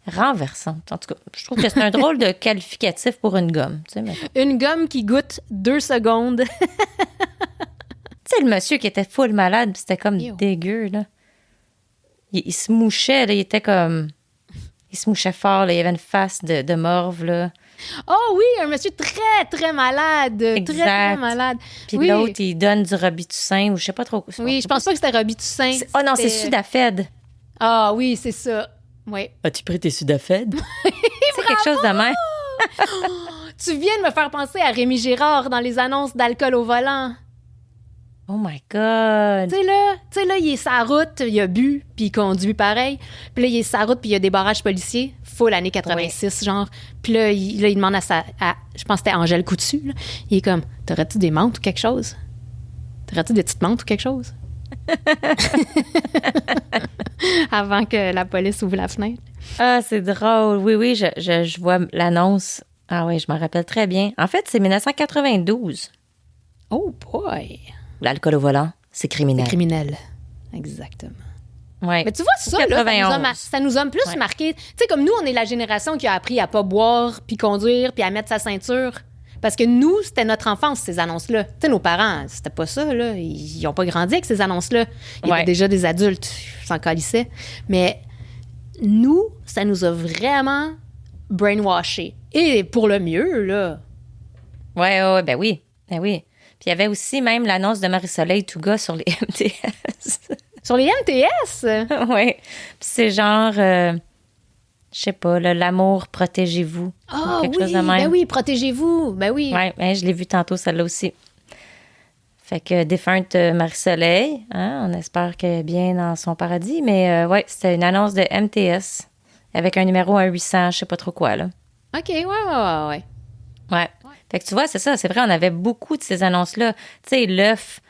renversante. En tout cas, je trouve que c'est un drôle de qualificatif pour une gomme. Tu sais, une gomme qui goûte 2 secondes. Tu sais, le monsieur qui était full malade, c'était comme dégueu, là. Il se mouchait, là, il était comme... Il se mouchait fort, là, il avait une face de morve, là. Oh oui, un monsieur très, très malade. Exact. Très, très malade. Puis l'autre, il donne du Robitussin, ou je sais pas trop. Oui, je pense pas que c'était Robitussin. Oh non, c'est Sudafed. Ah oui, c'est ça. Oui. As-tu pris tes Sudafed? C'est quelque chose de même. Tu viens de me faire penser à Rémi Girard dans les annonces d'alcool au volant. Oh my God! Tu sais, là, il est sur la route, il a bu, puis il conduit pareil. Puis là, il est sur la route, puis il y a des barrages policiers, full année 86, genre. Puis là, il demande à je pense que c'était Angèle Coutu, là. Il est comme, t'aurais-tu des menthes ou quelque chose? T'aurais-tu des petites menthes ou quelque chose? Avant que la police ouvre la fenêtre. Ah, c'est drôle. Oui, je vois l'annonce. Ah oui, je m'en rappelle très bien. En fait, c'est 1992. Oh boy! L'alcool au volant, c'est criminel. C'est criminel. Exactement. Ouais. Mais tu vois, ça, là, ça nous a plus marqué. Tu sais, comme nous, on est la génération qui a appris à pas boire, puis conduire, puis à mettre sa ceinture. Parce que nous, c'était notre enfance, ces annonces-là. Tu sais, nos parents, c'était pas ça, là. Ils ont pas grandi avec ces annonces-là. Ils étaient déjà des adultes, ils s'en calissaient. Mais nous, ça nous a vraiment brainwashés. Et pour le mieux, là. Ouais, ben oui. Ben oui. Puis il y avait aussi même l'annonce de Marie-Soleil Touga sur les MTS. Sur les MTS? Oui. Puis c'est genre, je sais pas, là, l'amour, protégez-vous. Ah oui, chose de même. Ben oui, protégez-vous. Ben oui. Oui, ben, je l'ai vu tantôt, celle-là aussi. Fait que défunte Marie-Soleil, hein, on espère qu'elle est bien dans son paradis. Mais ouais, c'était une annonce de MTS avec un numéro 1-800, je sais pas trop quoi, là. OK, ouais. Ouais. Fait que tu vois, c'est ça, c'est vrai, on avait beaucoup de ces annonces-là. Tu sais, l'œuf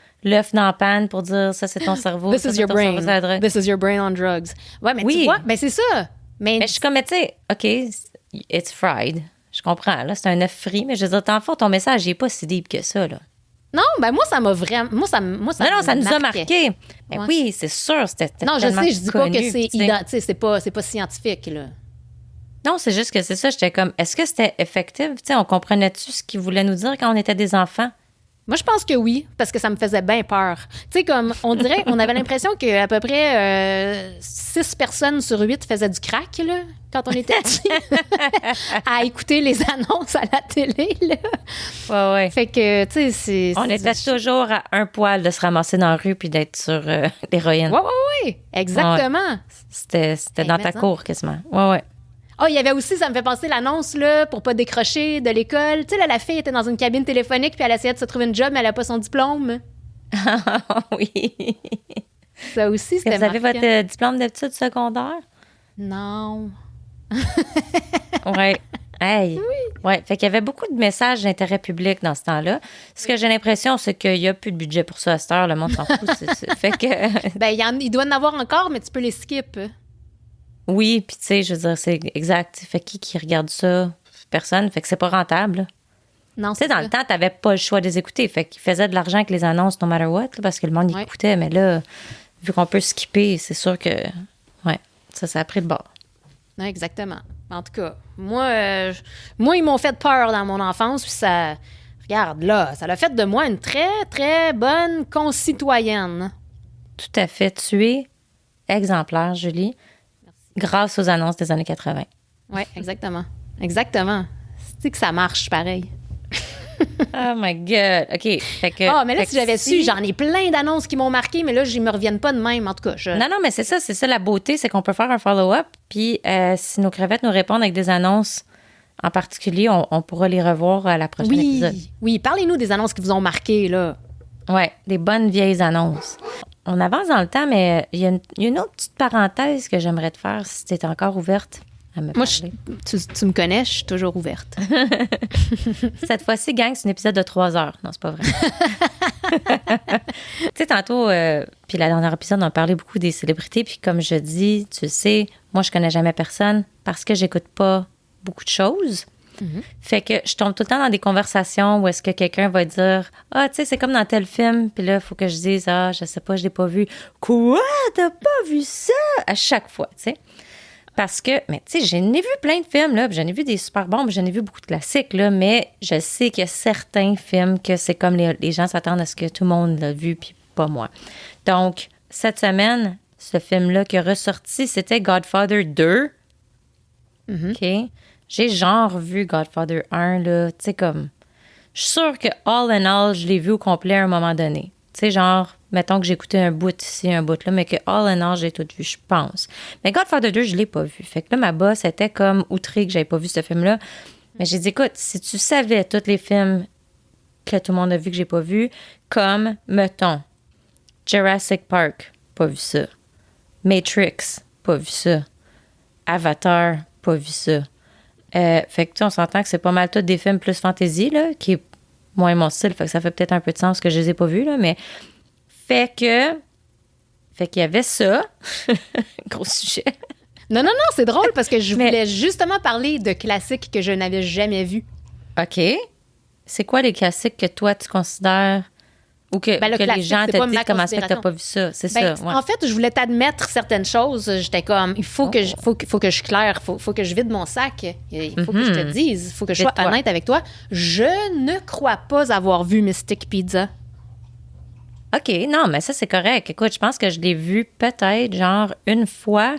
dans la panne pour dire ça, c'est ton cerveau. This is your brain. This is your brain on drugs. Ouais, mais tu vois, ben c'est ça. Mais je suis comme, tu sais, OK, it's fried. Je comprends, là, c'est un œuf frit, mais je veux dire, t'en fais ton message, il est pas si deep que ça, là. Non, ben moi, ça m'a vraiment... Moi, ça non, ça nous a marqué. Ben oui, c'est sûr, c'était non, je sais, je dis pas que c'est c'est pas scientifique, là. Non, c'est juste que c'est ça. J'étais comme, est-ce que c'était effectif? Tu sais, on comprenait-tu ce qu'il voulait nous dire quand on était des enfants? Moi, je pense que oui, parce que ça me faisait bien peur. Tu sais, comme, on dirait, on avait l'impression qu'à peu près 6 personnes sur 8 faisaient du crack, là, quand on était petits, à écouter les annonces à la télé, là. Ouais. Fait que, tu sais, On était toujours à un poil de se ramasser dans la rue puis d'être sur l'héroïne. Oui, exactement. C'était dans ta cour, quasiment. Ouais. Oh, il y avait aussi, ça me fait penser l'annonce, là, pour pas décrocher de l'école. Tu sais, là, la fille était dans une cabine téléphonique puis elle essayait de se trouver une job, mais elle a pas son diplôme. Oui. Ça aussi, c'était Vous avez marquant. votre diplôme d'études secondaires? Non. Oui. Hey. Oui. Ouais. Fait qu'il y avait beaucoup de messages d'intérêt public dans ce temps-là. Ce que j'ai l'impression, c'est qu'il n'y a plus de budget pour ça à cette heure. Le monde s'en fout. Fait que... Ben, il doit en avoir encore, mais tu peux les skip. Oui, puis tu sais, je veux dire, c'est exact. Fait qui regarde ça? Personne. Fait que c'est pas rentable. Non, Tu sais, dans le temps, t'avais pas le choix de les écouter. Fait qu'ils faisaient de l'argent avec les annonces, no matter what, là, parce que le monde y écoutait. Mais là, vu qu'on peut skipper, c'est sûr que, ouais, ça a pris le bord. Non, exactement. En tout cas, moi, ils m'ont fait peur dans mon enfance, puis ça, regarde, là, ça l'a fait de moi une très, très bonne concitoyenne. Tout à fait. Tu es exemplaire, Julie, grâce aux annonces des années 80. Oui, exactement. Exactement. C'est que ça marche pareil. Oh my God. OK. Fait que, mais là, si j'avais su, j'en ai plein d'annonces qui m'ont marqué, mais là, ils me reviennent pas de même. En tout cas, Non, mais c'est ça la beauté, c'est qu'on peut faire un follow-up, puis si nos crevettes nous répondent avec des annonces en particulier, on pourra les revoir à la prochaine épisode. Oui, parlez-nous des annonces qui vous ont marqué, là. Ouais, des bonnes vieilles annonces. On avance dans le temps, mais il y a une autre petite parenthèse que j'aimerais te faire si tu es encore ouverte à me parler. Tu me connais, je suis toujours ouverte. Cette fois-ci, gang, c'est un épisode de 3 heures. Non, c'est pas vrai. Tu sais, tantôt, puis la dernière épisode, on a parlé beaucoup des célébrités. Puis comme je dis, tu le sais, moi, je connais jamais personne parce que j'écoute pas beaucoup de choses. Mm-hmm. Fait que je tombe tout le temps dans des conversations où est-ce que quelqu'un va dire « Ah, tu sais, c'est comme dans tel film. » Puis là, il faut que je dise « Ah, je sais pas, je l'ai pas vu. » « Quoi? T'as pas vu ça? » À chaque fois, tu sais. Parce que, mais tu sais, j'en ai vu plein de films, là, puis j'en ai vu des super bons, puis j'en ai vu beaucoup de classiques, là, mais je sais qu'il y a certains films que c'est comme les gens s'attendent à ce que tout le monde l'a vu, puis pas moi. Donc, cette semaine, ce film-là qui est ressorti, c'était Godfather 2. Mm-hmm. OK? J'ai genre vu Godfather 1, là, tu sais, comme... Je suis sûre que all in all, je l'ai vu au complet à un moment donné. Tu sais, genre, mettons que j'ai écouté un bout ici, un bout là, mais que all in all, j'ai tout vu, je pense. Mais Godfather 2, je l'ai pas vu. Fait que là, ma boss était comme outrée que j'avais pas vu ce film-là. Mais j'ai dit, écoute, si tu savais tous les films que tout le monde a vu que j'ai pas vu, comme, mettons, Jurassic Park, pas vu ça. Matrix, pas vu ça. Avatar, pas vu ça. Fait que tu sais, on s'entend que c'est pas mal tous des films plus fantasy, là, qui est moins mon style. Fait que ça fait peut-être un peu de sens que je les ai pas vus, là, mais fait qu'il y avait ça. Gros sujet. Non, c'est drôle parce que je voulais justement parler de classiques que je n'avais jamais vus. OK. C'est quoi les classiques que toi, tu considères ou que les gens te disent comment ça fait que t'as pas vu ça? C'est ça, ouais. En fait, je voulais t'admettre certaines choses. J'étais comme, il faut que je suis claire, faut que je vide mon sac. Il faut que je te dise, il faut que je sois honnête avec toi. Je ne crois pas avoir vu Mystic Pizza. OK, non, mais ça, c'est correct. Écoute, je pense que je l'ai vu peut-être genre une fois,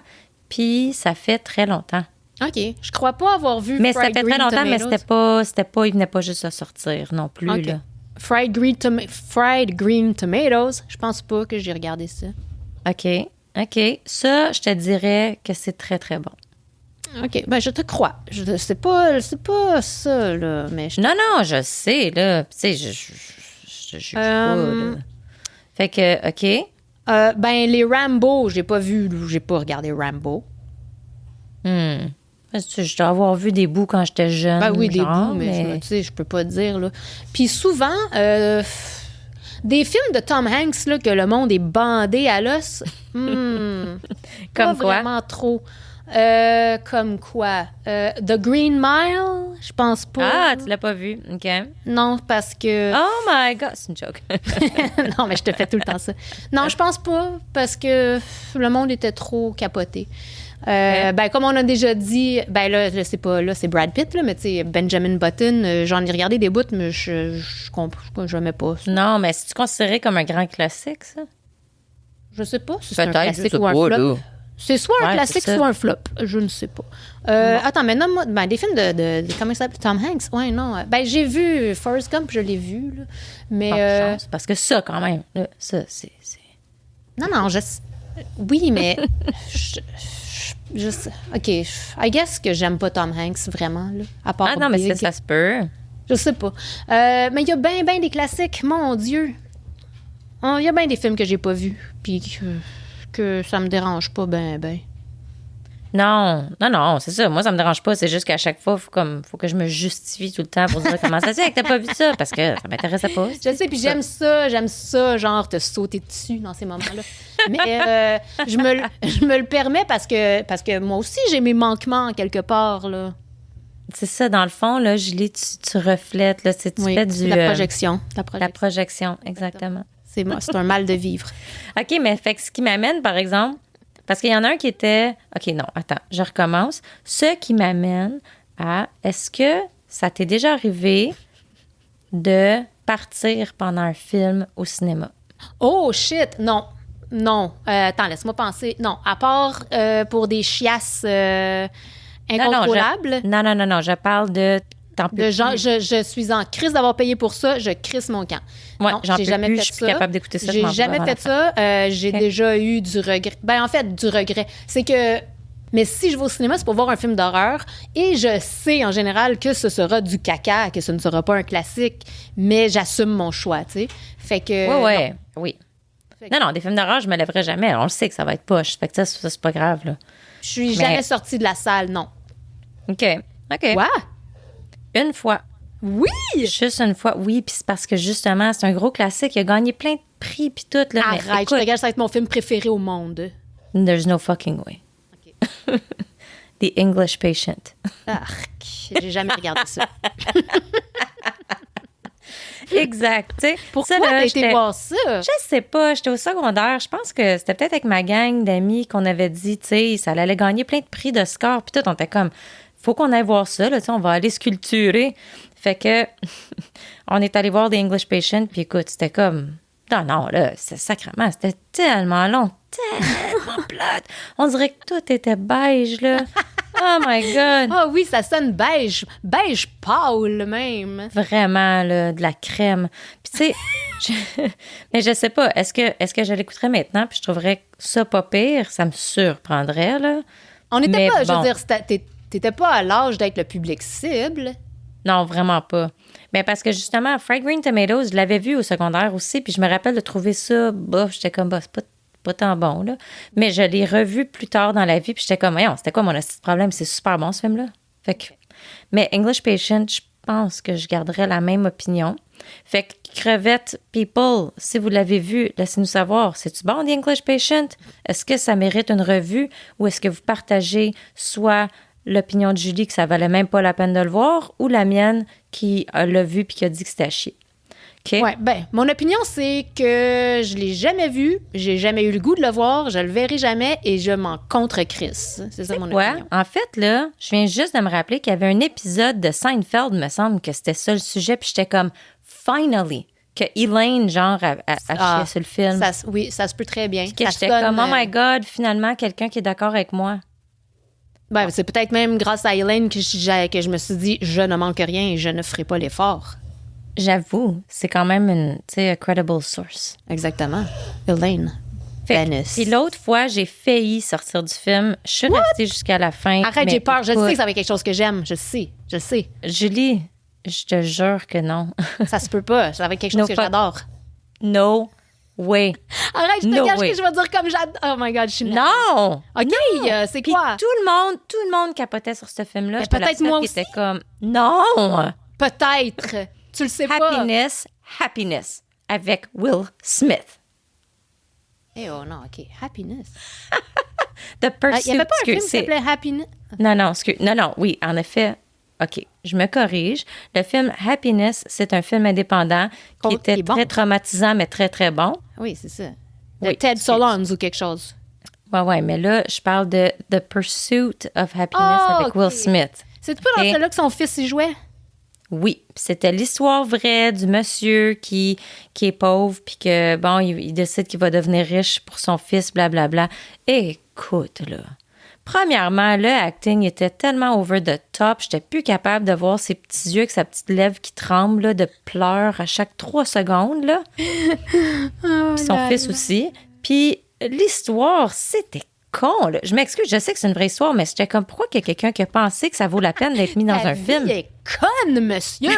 puis ça fait très longtemps. OK, je crois pas avoir vu mais Fried ça fait Green très longtemps, Tomatoes. mais c'était pas, il venait pas juste à sortir non plus, okay. là. Fried Green Tomatoes, je pense pas que j'ai regardé ça. OK. Ça, je te dirais que c'est très, très bon. OK, ben je te crois. C'est pas ça, là, mais... Non, je sais, là. Tu sais, je pas, là. Fait que, OK. Ben, les Rambo, j'ai pas regardé Rambo. Je dois avoir vu des bouts quand j'étais jeune. Ben oui, genre, des bouts, mais tu sais, je peux pas dire, là. Puis souvent, des films de Tom Hanks, là, que le monde est bandé à l'os, comme pas quoi? vraiment trop. Comme quoi? The Green Mile? Je pense pas. Ah, tu l'as pas vu. OK. Non, parce que... Oh my God, c'est une joke. Non, mais je te fais tout le temps ça. Non, je pense pas, parce que le monde était trop capoté. Ben, comme on a déjà dit, ben là, je sais pas, là, c'est Brad Pitt, là, mais tu sais, Benjamin Button, j'en ai regardé des bouts, mais je n'aimais pas ça. Non, mais c'est-tu considéré comme un grand classique, ça? Je sais pas si c'est un Peut-être, je classique sais ou un pas, flop. là. C'est soit un Ouais, classique, c'est ça. soit un flop. Je ne sais pas. Attends, mais nomme-moi... Ben, des films de comment ça s'appelle? Tom Hanks? Ouais, non. Ben, j'ai vu Forrest Gump, je l'ai vu, là. Mais... Pas de chance, parce que ça, quand même, là, ça, c'est... Non, oui, mais... OK. I guess que j'aime pas Tom Hanks, vraiment, là. À part Ah non, mais Big. ça se peut. Je sais pas. Mais il y a bien des classiques, mon Dieu. Il y a bien des films que j'ai pas vus, puis que ça me dérange pas ben. Non, c'est ça. Moi, ça me dérange pas. C'est juste qu'à chaque fois, faut que je me justifie tout le temps pour dire comment ça se fait que t'as pas vu ça, parce que ça m'intéressait pas. Je sais, puis j'aime ça, genre te sauter dessus dans ces moments-là. Mais je me le permets parce que moi aussi, j'ai mes manquements quelque part, là. C'est ça, dans le fond, là, Julie, tu reflètes, là, tu Oui, fais du... la projection. La projection, exactement. C'est un mal de vivre. OK, mais fait que ce qui m'amène, par exemple, parce qu'il y en a un qui était... OK, non, attends, je recommence. Ce qui m'amène à... Est-ce que ça t'est déjà arrivé de partir pendant un film au cinéma? Oh, shit! Non. Attends, laisse-moi penser. Non, à part pour des chiasses incontrôlables. Non, je parle de... De genre, je suis en crise d'avoir payé pour ça, je crisse mon camp. Ouais, non, j'en j'ai peux jamais plus, fait je suis plus ça. capable d'écouter ça. J'ai jamais fait ça. J'ai déjà eu du regret. Ben, en fait, du regret. C'est que... Mais si je vais au cinéma, c'est pour voir un film d'horreur. Et je sais, en général, que ce sera du caca, que ce ne sera pas un classique. Mais j'assume mon choix, tu sais. Fait que... Ouais, oui. Non, des films d'horreur, je me lèverai jamais. On le sait que ça va être poche. Fait que ça, c'est pas grave, là. Je suis jamais sortie de la salle, non. OK. Quoi? Une fois. Oui! Juste une fois, oui. Puis c'est parce que, justement, c'est un gros classique. Il a gagné plein de prix, puis tout. Là, Arrête, mais, écoute, je te regarde, ça va être mon film préféré au monde. There's no fucking way. OK. The English Patient. Arc, j'ai jamais regardé ça. Exact. Tu sais, Pourquoi ça, là, t'as été j'étais- voir ça? Je sais pas, j'étais au secondaire. Je pense que c'était peut-être avec ma gang d'amis qu'on avait dit, tu sais, ça allait gagner plein de prix de score. Puis tout, on était comme, faut qu'on aille voir ça, là, tu sais, on va aller se culturer. Fait que, on est allé voir The English Patient, puis écoute, c'était comme, non, là, c'est sacrément, c'était tellement long, tellement plate. On dirait que tout était beige, là. Oh my God. Ah oui, ça sonne beige pâle même. Vraiment, là, de la crème. Puis, tu sais, mais je sais pas, est-ce que je l'écouterais maintenant, puis je trouverais ça pas pire? Ça me surprendrait, là. On n'était Mais pas, je bon. veux dire, t'étais pas à l'âge d'être le public cible. Non, vraiment pas. Mais parce que justement, Fried Green Tomatoes, je l'avais vu au secondaire aussi, puis je me rappelle de trouver ça, bof, j'étais comme, c'est pas tant bon, là. Mais je l'ai revu plus tard dans la vie, puis j'étais comme, voyons, c'était quoi mon petit problème? C'est super bon, ce film-là. Fait que... Mais English Patient, je pense que je garderais la même opinion. Fait que Crevette People, si vous l'avez vu, laissez-nous savoir. C'est-tu bon, The English Patient? Est-ce que ça mérite une revue ou est-ce que vous partagez soit l'opinion de Julie que ça valait même pas la peine de le voir ou la mienne qui l'a vu puis qui a dit que c'était à chier? OK? Ouais, ben, mon opinion, c'est que je l'ai jamais vu, j'ai jamais eu le goût de le voir, je le verrai jamais et je m'en contre-crisse. C'est ça mon Ouais, opinion. en fait, là, je viens juste de me rappeler qu'il y avait un épisode de Seinfeld, me semble que c'était ça le sujet, puis j'étais comme, finally, que Elaine, genre, a chié sur le film. Oui, ça se peut très bien. Que Ça j'étais sonne, comme, oh my God, finalement, quelqu'un qui est d'accord avec moi. ben, c'est peut-être même grâce à Elaine que je me suis dit, je ne manque rien et je ne ferai pas l'effort. J'avoue, c'est quand même une, tu sais, a credible source. Exactement. Elaine. Fait que- Venice. Puis l'autre fois, j'ai failli sortir du film. Je suis restée jusqu'à la fin. Arrête, mais j'ai peur. Je écoute, sais que ça va être quelque chose que j'aime. Je sais. Julie, je te jure que non. Ça se peut pas. Ça va être quelque chose No que fuck. j'adore. No way. Arrête, je te No cache way. que je vais dire comme j'adore. Oh my God, je suis Non! OK, c'est Puis quoi? tout le monde capotait sur ce film-là. Mais J'étais la peut-être seule moi qui aussi. était comme, non! Peut-être. Tu le sais pas. Happiness, avec Will Smith. Eh oh non, OK. Happiness. The Pursuit. Il n'y avait pas un film qui c'est- s'appelait Happiness? Non, oui, en effet. OK, je me corrige. Le film Happiness, c'est un film indépendant qui était qui est bon. très traumatisant, mais très, très bon. Oui, c'est ça. De Oui, Ted excuse. Solondz ou quelque chose. Ouais, mais là, je parle de The Pursuit of Happiness avec OK. Will Smith. C'est pas dans OK. celui-là que son fils y jouait? Oui, c'était l'histoire vraie du monsieur qui est pauvre, puis que, bon, il décide qu'il va devenir riche pour son fils, blablabla. Écoute, là. Premièrement, le acting était tellement over the top, j'étais plus capable de voir ses petits yeux avec sa petite lèvre qui tremble, là, de pleurs à chaque 3 secondes, là. Puis son fils aussi. Puis l'histoire, c'était con, là. Je m'excuse, je sais que c'est une vraie histoire, mais j'étais comme, pourquoi qu'il y a quelqu'un qui a pensé que ça vaut la peine d'être mis dans Ta un vie film? est conne, monsieur!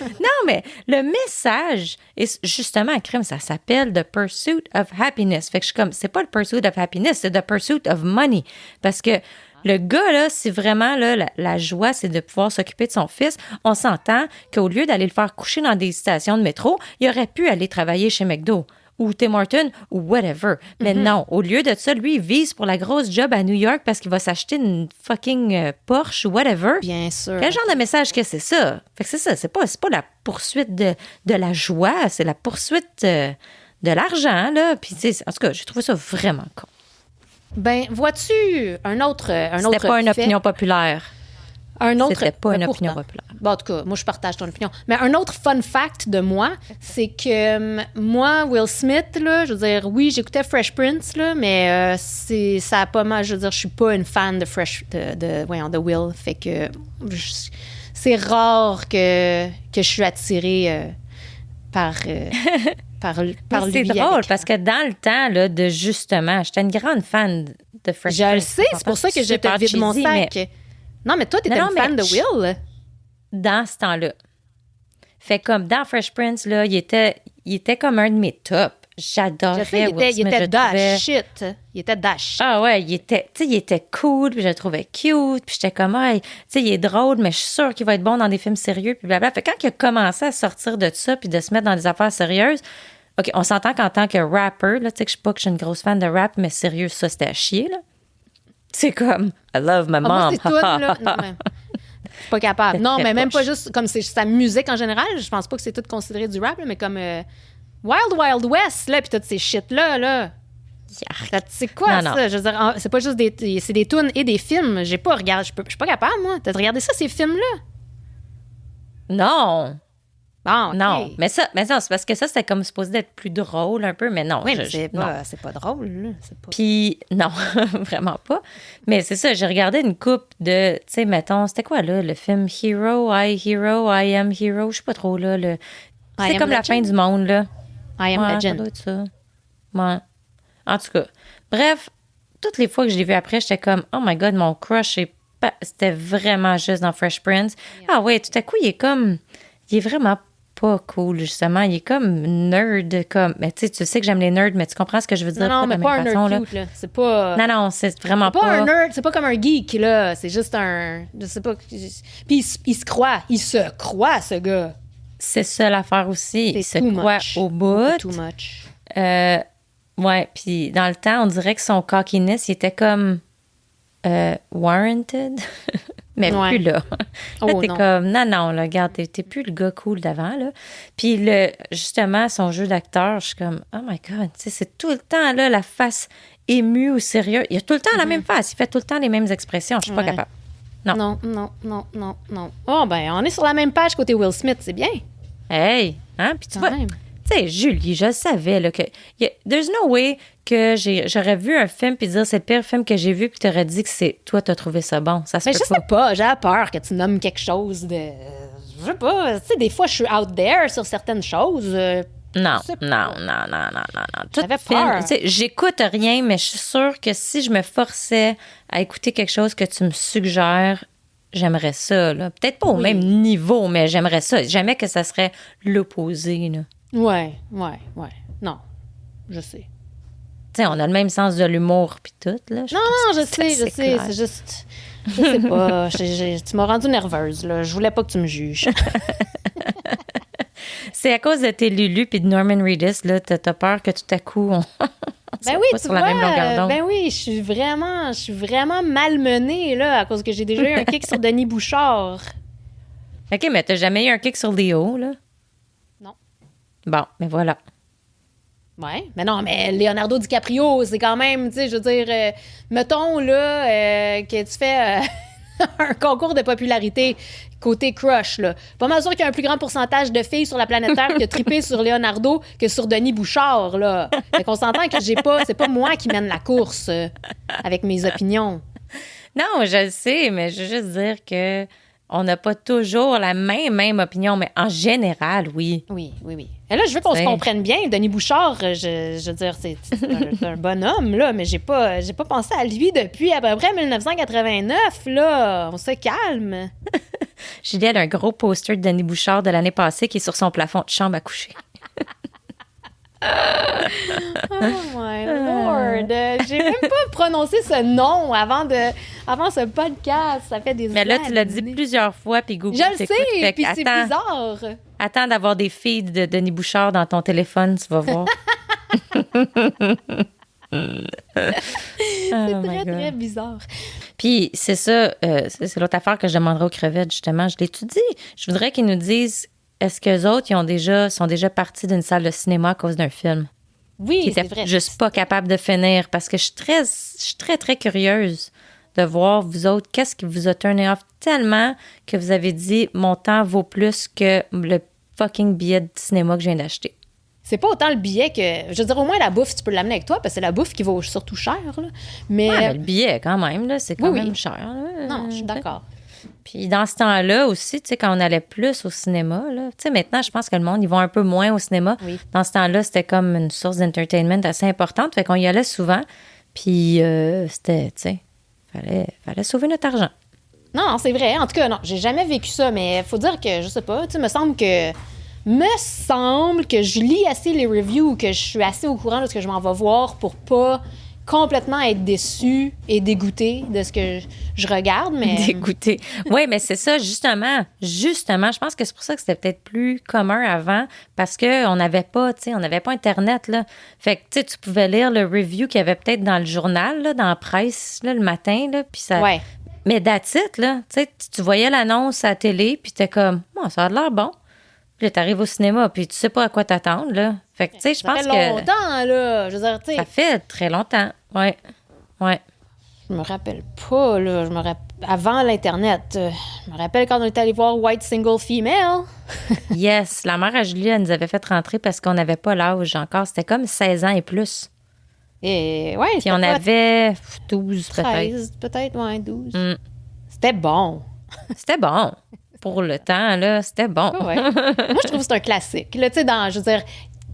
Non, mais le message, et justement, crime, ça s'appelle The Pursuit of Happiness. Fait que je suis comme, c'est pas le Pursuit of Happiness, c'est The Pursuit of Money. Parce que le gars, là, c'est vraiment, là, la joie, c'est de pouvoir s'occuper de son fils. On s'entend qu'au lieu d'aller le faire coucher dans des stations de métro, il aurait pu aller travailler chez McDo ou Tim Hortons ou whatever. Mais non, au lieu de ça, lui, il vise pour la grosse job à New York parce qu'il va s'acheter une fucking Porsche ou whatever. Bien sûr. Quel genre de message que c'est ça? Fait que c'est ça, c'est pas la poursuite de la joie, c'est la poursuite de l'argent, là. Puis, tu sais, en tout cas, j'ai trouvé ça vraiment con. Ben, vois-tu un autre C'était pas une fait? opinion populaire. Un autre, C'était pas une ben, opinion pourtant. populaire. Bon, en tout cas, moi, je partage ton opinion. Mais un autre fun fact de moi, c'est que moi, Will Smith, là, je veux dire, oui, j'écoutais Fresh Prince, là, mais ça a pas mal, je veux dire, je suis pas une fan de Will. Fait que c'est rare que je suis attirée par lui. C'est drôle parce que dans le temps, là, de justement, j'étais une grande fan de Fresh Je le Prince. sais, c'est pour ça que je te Super vide mon cheesy, sac. mais Non, mais toi, t'étais Non, une mais fan de Will. dans ce temps-là. Fait comme dans Fresh Prince, là, il était comme un de mes tops. J'adorais Je sais, Will Smith, il était je trouvais- shit. Il était dash. Ah ouais, il était cool, puis je le trouvais cute, puis j'étais comme, hey, tu sais, il est drôle, mais je suis sûre qu'il va être bon dans des films sérieux, puis blabla. Fait que quand il a commencé à sortir de ça, puis de se mettre dans des affaires sérieuses, OK, on s'entend qu'en tant que rapper, là, tu sais, que je suis pas que je suis une grosse fan de rap, mais sérieux, ça, c'était à chier, là. C'est comme, I love my Ah, moi, mom. c'est tout, là. Non, mais je suis pas capable. C'était Non, très mais même poche. pas juste comme c'est sa musique en général. Je pense pas que c'est tout considéré du rap, là, mais comme Wild Wild West, là, puis toutes ces shit-là, là. Yark. C'est quoi, Non, ça? Je veux dire, c'est pas juste c'est des tunes et des films. J'ai pas regardé. Je suis pas capable, moi. T'as regardé ça, ces films-là? Non, Bon, OK. non. Mais non, c'est parce que ça, c'était comme supposé d'être plus drôle un peu, mais non. Oui, mais c'est non. pas drôle, là. C'est pas... Puis, non, vraiment pas. Mais c'est ça, j'ai regardé une coupe de, tu sais, mettons, c'était quoi, là, le film Hero, I Am Hero, je sais pas trop, là. C'est Am comme la Legend? fin du monde, là. I Am Ouais, ça Legend. doit être ça. Ouais. En tout cas, bref, toutes les fois que je l'ai vu après, j'étais comme, oh my God, mon crush, c'était vraiment juste dans Fresh Prince. Ah ouais, tout à coup, il est vraiment pas cool, justement. Il est comme nerd, comme, mais tu sais que j'aime les nerds, mais tu comprends ce que je veux dire? Non, mais de la pas un même façon, nerd là. cute, là. C'est pas... Non, c'est vraiment C'est pas un nerd, c'est pas comme un geek, là. C'est juste un... Je sais pas... Puis il se croit, ce gars. C'est ça l'affaire aussi. Il se too croit much. au bout. Too much. Ouais, puis dans le temps, on dirait que son cockiness, il était comme warranted. Mais Ouais. plus là. Oh, Là, t'es non. comme, non, là, regarde, t'es plus le gars cool d'avant, là. Puis justement, son jeu d'acteur, je suis comme, oh my God, tu sais, c'est tout le temps, là, la face émue ou sérieuse. Il a tout le temps la même face. Il fait tout le temps les mêmes expressions. Je suis pas Mm-hmm. Ouais. capable. Non. Oh, ben, on est sur la même page côté Will Smith, c'est bien. Hey, hein? Puis tu Quand vois, même. tu sais, Julie, je le savais, là, que there's no way que j'aurais vu un film puis dire c'est le pire film que j'ai vu puis t'aurais dit que toi, t'as trouvé ça bon. Ça se Mais peut je sais pas. pas, j'ai peur que tu nommes quelque chose de... Je sais pas, tu sais, des fois, je suis out there sur certaines choses. Non, je sais pas. non. Tout J'avais film, peur. tu sais, j'écoute rien, mais je suis sûre que si je me forçais à écouter quelque chose que tu me suggères, j'aimerais ça, là. Peut-être pas au Oui. même niveau, mais j'aimerais ça. Jamais que ça serait l'opposé, là. Ouais. Non, je sais. Tu sais, on a le même sens de l'humour puis tout, là. Non, je sais, assez clair. c'est juste... Je sais pas, tu m'as rendue nerveuse, là. Je voulais pas que tu me juges. C'est à cause de tes Lulu puis de Norman Reedus, là, t'as peur que tout à coup, Ben sont oui, pas tu sur la même longueur d'onde. ben oui, je suis vraiment malmenée, là, à cause que j'ai déjà eu un kick sur Denis Bouchard. OK, mais t'as jamais eu un kick sur Léo, là? Non. Bon, mais voilà. Ouais, mais non, mais Leonardo DiCaprio, c'est quand même, tu sais, je veux dire, mettons, là, que tu fais un concours de popularité côté crush, là. Pas mal sûr qu'il y a un plus grand pourcentage de filles sur la planète Terre qui a trippé sur Leonardo que sur Denis Bouchard, là. Fait qu'on s'entend que c'est pas moi qui mène la course avec mes opinions. Non, je le sais, mais je veux juste dire que on n'a pas toujours la même opinion, mais en général, oui. Oui. Et là, je veux qu'on se comprenne bien. Denis Bouchard, je veux dire, c'est un bonhomme, là, mais j'ai pas pensé à lui depuis à peu près 1989, là. On se calme. Juliette a un gros poster de Denis Bouchard de l'année passée qui est sur son plafond de chambre à coucher. Oh my lord! J'ai même pas prononcé ce nom avant ce podcast. Ça fait des années. Mais là, tu l'as dit plusieurs fois, puis Google Je le t'écoute. sais, puis c'est bizarre. Attends d'avoir des feeds de Denis Bouchard dans ton téléphone, tu vas voir. C'est très bizarre. Puis c'est ça, c'est l'autre affaire que je demanderais aux crevettes, justement. Je l'étudie. Je voudrais qu'ils nous disent, est-ce qu'eux autres, sont déjà partis d'une salle de cinéma à cause d'un film? Oui, Qui c'est étaient vrai. juste pas capables de finir. Parce que je suis très, très curieuse de voir, vous autres, qu'est-ce qui vous a turné off tellement que vous avez dit, mon temps vaut plus que le fucking billet de cinéma que je viens d'acheter. C'est pas autant le billet que... Je veux dire, au moins, la bouffe, tu peux l'amener avec toi, parce que c'est la bouffe qui vaut surtout cher, là. Mais... Ouais, mais le billet, quand même, là, c'est quand Oui, même oui. cher. Là. Non, je suis d'accord. Puis dans ce temps-là aussi, tu sais, quand on allait plus au cinéma, là, tu sais, maintenant, je pense que le monde, ils vont un peu moins au cinéma. Oui. Dans ce temps-là, c'était comme une source d'entertainment assez importante. Fait qu'on y allait souvent. Puis c'était, tu sais, fallait sauver notre argent. Non, c'est vrai. En tout cas, non, j'ai jamais vécu ça, mais faut dire que, je sais pas, tu sais, me semble que je lis assez les reviews ou que je suis assez au courant de ce que je m'en vais voir pour pas complètement être déçue et dégoûtée de ce que je regarde, mais... Dégoûté. Oui, mais c'est ça, justement, je pense que c'est pour ça que c'était peut-être plus commun avant, parce qu'on n'avait pas, tu sais, on n'avait pas Internet, là. Fait que, tu sais, tu pouvais lire le review qu'il y avait peut-être dans le journal, là, dans la presse, là, le matin, là, puis ça... Ouais. Mais that's it, là, tu sais, tu voyais l'annonce à la télé, puis t'es comme, oh, ça a l'air bon. Puis là, t'arrives au cinéma, puis tu sais pas à quoi t'attendre, là. Fait que, tu sais, je pense que... Ça fait longtemps, là. Je veux dire, tu sais... Ça fait très longtemps, ouais. Je me rappelle pas, là. Avant l'Internet, je me rappelle quand on était allé voir White Single Female. Yes, la mère à Julie, elle nous avait fait rentrer parce qu'on n'avait pas l'âge encore. C'était comme 16 ans et plus. Et ouais, Puis on avait 12 peut-être. 13, peut-être, ouais, 12. Mm. C'était bon. C'était bon. Pour le temps, là, c'était bon. Ouais. Moi, je trouve que c'est un classique. Là, tu sais, je veux dire,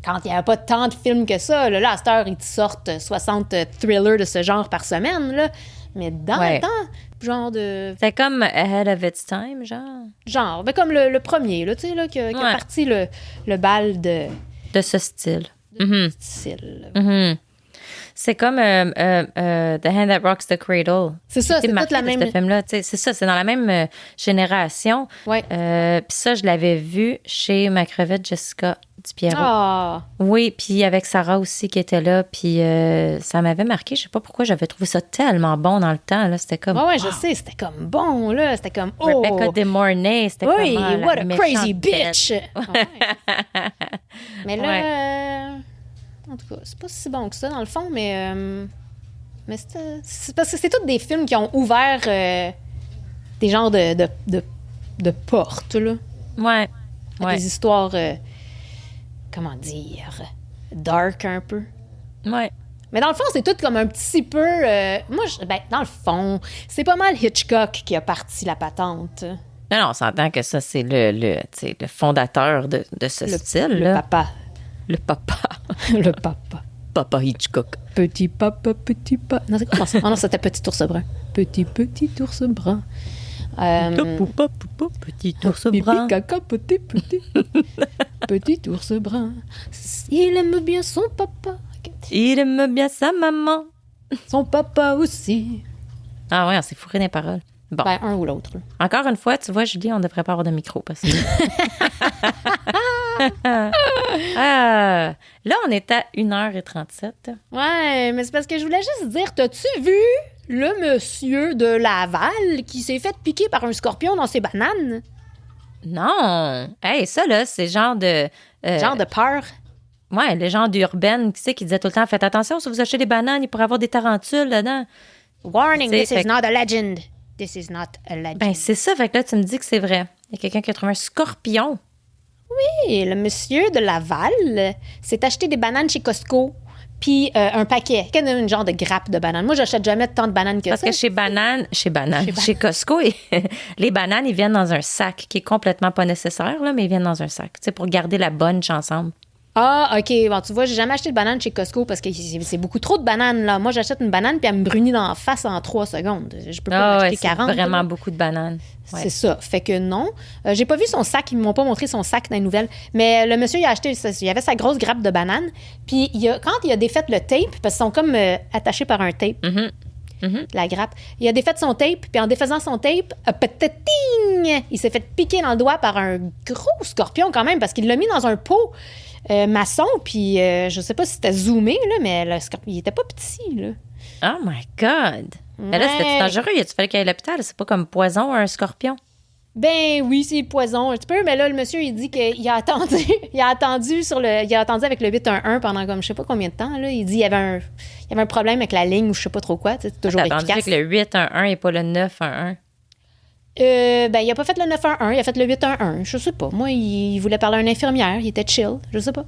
quand il n'y avait pas tant de films que ça, là, à cette heure, ils te sortent 60 thrillers de ce genre par semaine, là. Mais dans le temps, genre de... C'était comme Ahead of Its Time, genre. Genre, ben comme le premier, là, tu sais, là, qui a parti le bal de ce style. style. Mm-hmm. C'est comme The Hand That Rocks the Cradle. C'est ça, c'est toute la même... Ce film-là, c'est ça, c'est dans la même génération. Ouais. Puis ça, je l'avais vu chez ma crevette Jessica Dupierrot. Ah! Oui, puis avec Sarah aussi qui était là, puis ça m'avait marqué. Je sais pas pourquoi j'avais trouvé ça tellement bon dans le temps. Là. C'était comme... Ouais, je sais, c'était comme bon, là. C'était comme, oh! Rebecca De Mornay, c'était oui, comme... what a crazy bitch! Ouais. Mais là... Ouais. En tout cas, c'est pas si bon que ça, dans le fond, mais c'est parce que c'est tous des films qui ont ouvert des genres de portes, là. Ouais. Des histoires, comment dire, dark un peu. Ouais. Mais dans le fond, c'est tout comme un petit peu... dans le fond, c'est pas mal Hitchcock qui a parti la patente. Non, on s'entend que ça, c'est le fondateur de ce style-là. Le papa. Le papa. Le papa. Papa Hitchcock. Petit papa, petit papa. Non, c'est comment ça? Oh non, c'était Petit ours brun. Petit ours brun. Petit ours Pipi, brun. caca, petit. Petit ours brun. Il aime bien son papa. Il aime bien sa maman. Son papa aussi. Ah ouais, on s'est fourré des paroles. Bon. Ben, un ou l'autre. Encore une fois, tu vois, Julie, on ne devrait pas avoir de micro. Parce que... là, on est à 1h37. Ouais, mais c'est parce que je voulais juste dire, t'as-tu vu le monsieur de Laval qui s'est fait piquer par un scorpion dans ses bananes? Non! Hey, ça, là, c'est genre de... Genre de peur. Ouais, les gens d'urbaine, tu sais, qui disaient tout le temps, faites attention, si vous achetez des bananes, il pourrait y avoir des tarentules dedans. Warning, T'sais, this is not a legend. This is not a legend. Ben, c'est ça, fait que là, tu me dis que c'est vrai. Il y a quelqu'un qui a trouvé un scorpion. Oui, le monsieur de Laval s'est acheté des bananes chez Costco, puis un paquet, un genre de grappe de bananes. Moi, j'achète jamais tant de bananes que Parce ça. que chez Costco, les bananes, ils viennent dans un sac qui est complètement pas nécessaire, là, mais ils viennent dans un sac, tu sais, pour garder la bunch ensemble. Ah, OK. Bon, tu vois, j'ai jamais acheté de bananes chez Costco parce que c'est beaucoup trop de bananes, là. Moi, j'achète une banane puis elle me brunit dans la face en 3 secondes. Je peux pas m'acheter 40. C'est vraiment beaucoup de bananes. Ouais. C'est ça. Fait que non. J'ai pas vu son sac. Ils m'ont pas montré son sac dans les nouvelles. Mais le monsieur, il a acheté... Il avait sa grosse grappe de bananes. Puis quand il a défait le tape, parce qu'ils sont comme attachés par un tape, la grappe, il a défait son tape. Puis en défaisant son tape, pététing, il s'est fait piquer dans le doigt par un gros scorpion quand même parce qu'il l'a mis dans un pot maçon. Puis je sais pas si c'était zoomé, là, mais le scorpion, il était pas petit, là. Oh my God! Mais là, c'était dangereux. Il fallait qu'il aille à l'hôpital. C'est pas comme poison, un scorpion. Ben oui, c'est poison un petit peu, mais là, le monsieur, il dit qu'il a attendu. Il a attendu avec le 811 pendant comme je sais pas combien de temps. Là. Il dit qu'il y avait un problème avec la ligne ou je sais pas trop quoi. C'est toujours efficace. Attendu avec le 811 et pas le 911. Ben, il a pas fait le 911, il a fait le 811. Je sais pas. Moi, il voulait parler à une infirmière. Il était chill. Je sais pas.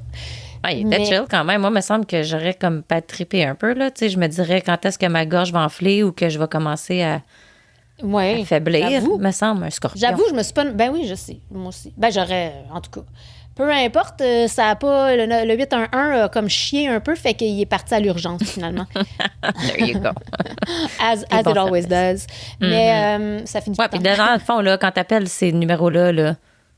Ouais, il était chill quand même. Moi, il me semble que j'aurais comme pas trippé un peu. Là. Tu sais, je me dirais quand est-ce que ma gorge va enfler ou que je vais commencer à faiblir. J'avoue. Me semble un scorpion. J'avoue, je me suis pas... Ben oui, je sais. Moi aussi. Ben, j'aurais... En tout cas... Peu importe, ça a pas... Le 811 a comme chié un peu, fait qu'il est parti à l'urgence, finalement. There you go. as it always does. Mais ça finit Ouais, puis dans le fond, là, quand t'appelles ces numéros-là, là,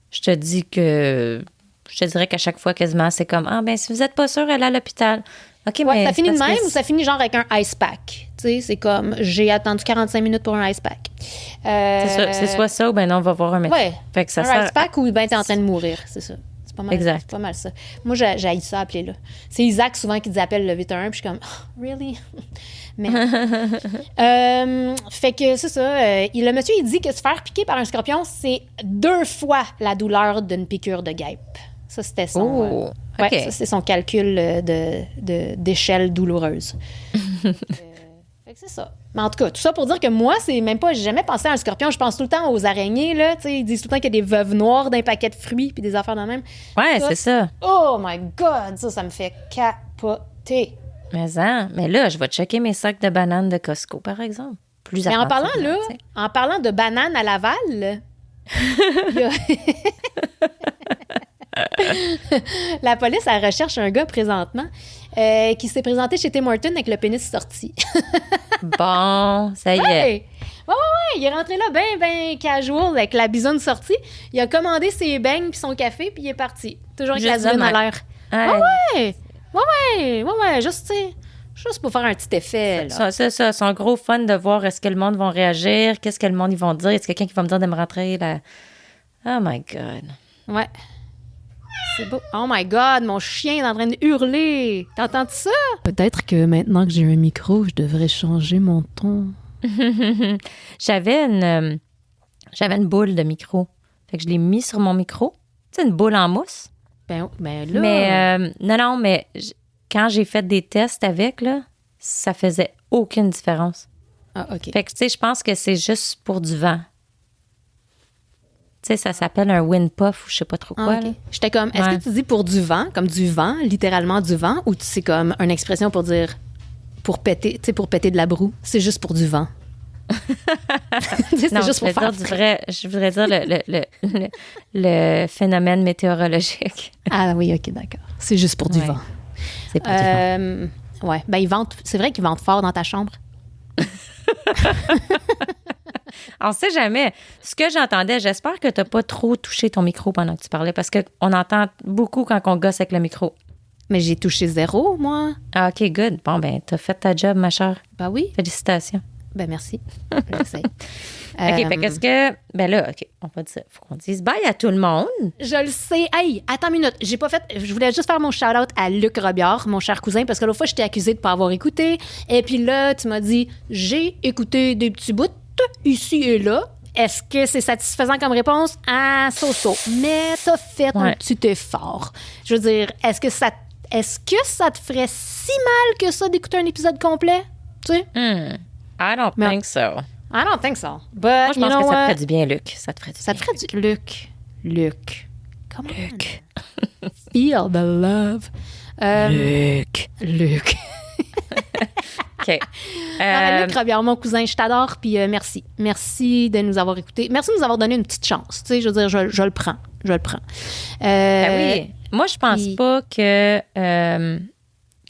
je te dis que... Je te dirais qu'à chaque fois, quasiment, c'est comme, ah, ben si vous n'êtes pas sûr, allez à l'hôpital. OK, ouais, mais ça finit de même ou ça finit genre avec un ice pack? Tu sais, c'est comme, j'ai attendu 45 minutes pour un ice pack. C'est soit ça ou ben non, on va voir un médecin. Ouais, fait que ça un ice pack ou ben t'es en train de mourir, c'est ça. C'est pas mal, exact. C'est pas mal ça. Moi, j'ai ça appeler là. C'est Isaac souvent qui appelle le 811 puis je suis comme, oh, really? Mais, fait que c'est ça. Le monsieur, il dit que se faire piquer par un scorpion, c'est 2 fois la douleur d'une piqûre de guêpe. Ça, c'était son... OK. Ça, c'est son calcul d'échelle douloureuse. Fait que c'est ça. Mais en tout cas, tout ça pour dire que moi, c'est même pas... J'ai jamais pensé à un scorpion. Je pense tout le temps aux araignées, là. Tu sais, ils disent tout le temps qu'il y a des veuves noires d'un paquet de fruits puis des affaires de même. Ouais, c'est ça. Oh my God! Ça me fait capoter. Mais là, je vais checker mes sacs de bananes de Costco, par exemple. Plus Mais en parlant de bananes à Laval, il y a... La police, elle recherche un gars présentement qui s'est présenté chez Tim Hortons avec le pénis sorti. Bon, ça y est. Ouais, il est rentré là bien casual avec la bisoune sortie. Il a commandé ses beignes puis son café puis il est parti. Toujours avec la bisoune à l'air. Ouais, juste pour faire un petit effet. C'est ça, son gros fun de voir est-ce que le monde va réagir, qu'est-ce que le monde ils vont dire, est-ce quelqu'un qui va me dire de me rentrer là. Oh my God. Ouais. C'est beau. Oh my God, mon chien est en train de hurler. T'entends ça? Peut-être que maintenant que j'ai un micro, je devrais changer mon ton. J'avais une boule de micro. Fait que je l'ai mis sur mon micro. Tu sais, une boule en mousse. Ben là... Mais non, mais quand j'ai fait des tests avec, là, ça faisait aucune différence. Ah, OK. Fait que, tu sais, je pense que c'est juste pour du vent. Tu sais, ça s'appelle un wind puff ou je sais pas trop quoi. Okay. J'étais comme, est-ce que tu dis pour du vent, comme du vent, littéralement du vent, ou c'est comme une expression pour dire, pour péter, tu sais, pour péter de la broue, c'est juste pour du vent? C'est non, juste pour faire je voudrais dire le phénomène météorologique. Ah oui, OK, d'accord. C'est juste pour du vent. C'est pour du vent. Ouais, ben c'est vrai qu'ils ventent fort dans ta chambre. On ne sait jamais. Ce que j'entendais, j'espère que tu n'as pas trop touché ton micro pendant que tu parlais, parce qu'on entend beaucoup quand on gosse avec le micro. Mais j'ai touché 0, moi. Ah, OK, good. Bon, ben, tu as fait ta job, ma chère. Ben oui. Félicitations. Ben merci. J'essaie. OK, fait qu'est-ce que... Ben là, OK, on va dire... Faut qu'on dise bye à tout le monde. Je le sais. Hey, attends une minute. J'ai pas fait... Je voulais juste faire mon shout-out à Luc Robillard, mon cher cousin, parce que l'autre fois, je t'ai accusé de pas avoir écouté. Et puis là, tu m'as dit, j'ai écouté des petits bouts ici et là. Est-ce que c'est satisfaisant comme réponse? Ah, so-so. Mais t'as fait un petit effort. Je veux dire, est-ce que ça te ferait si mal que ça d'écouter un épisode complet? Tu sais? I don't think so. I don't think so. But, Moi, je pense que ça te ferait du bien, Luc. Ça te ferait du bien. Ça te ferait du... Luc. Come on. Luc. Feel the love. Luc. OK. Luc Robillard, mon cousin, je t'adore, puis merci. Merci de nous avoir écoutés. Merci de nous avoir donné une petite chance. Tu sais, je veux dire, je le prends. Ben oui. Moi, je pense pas que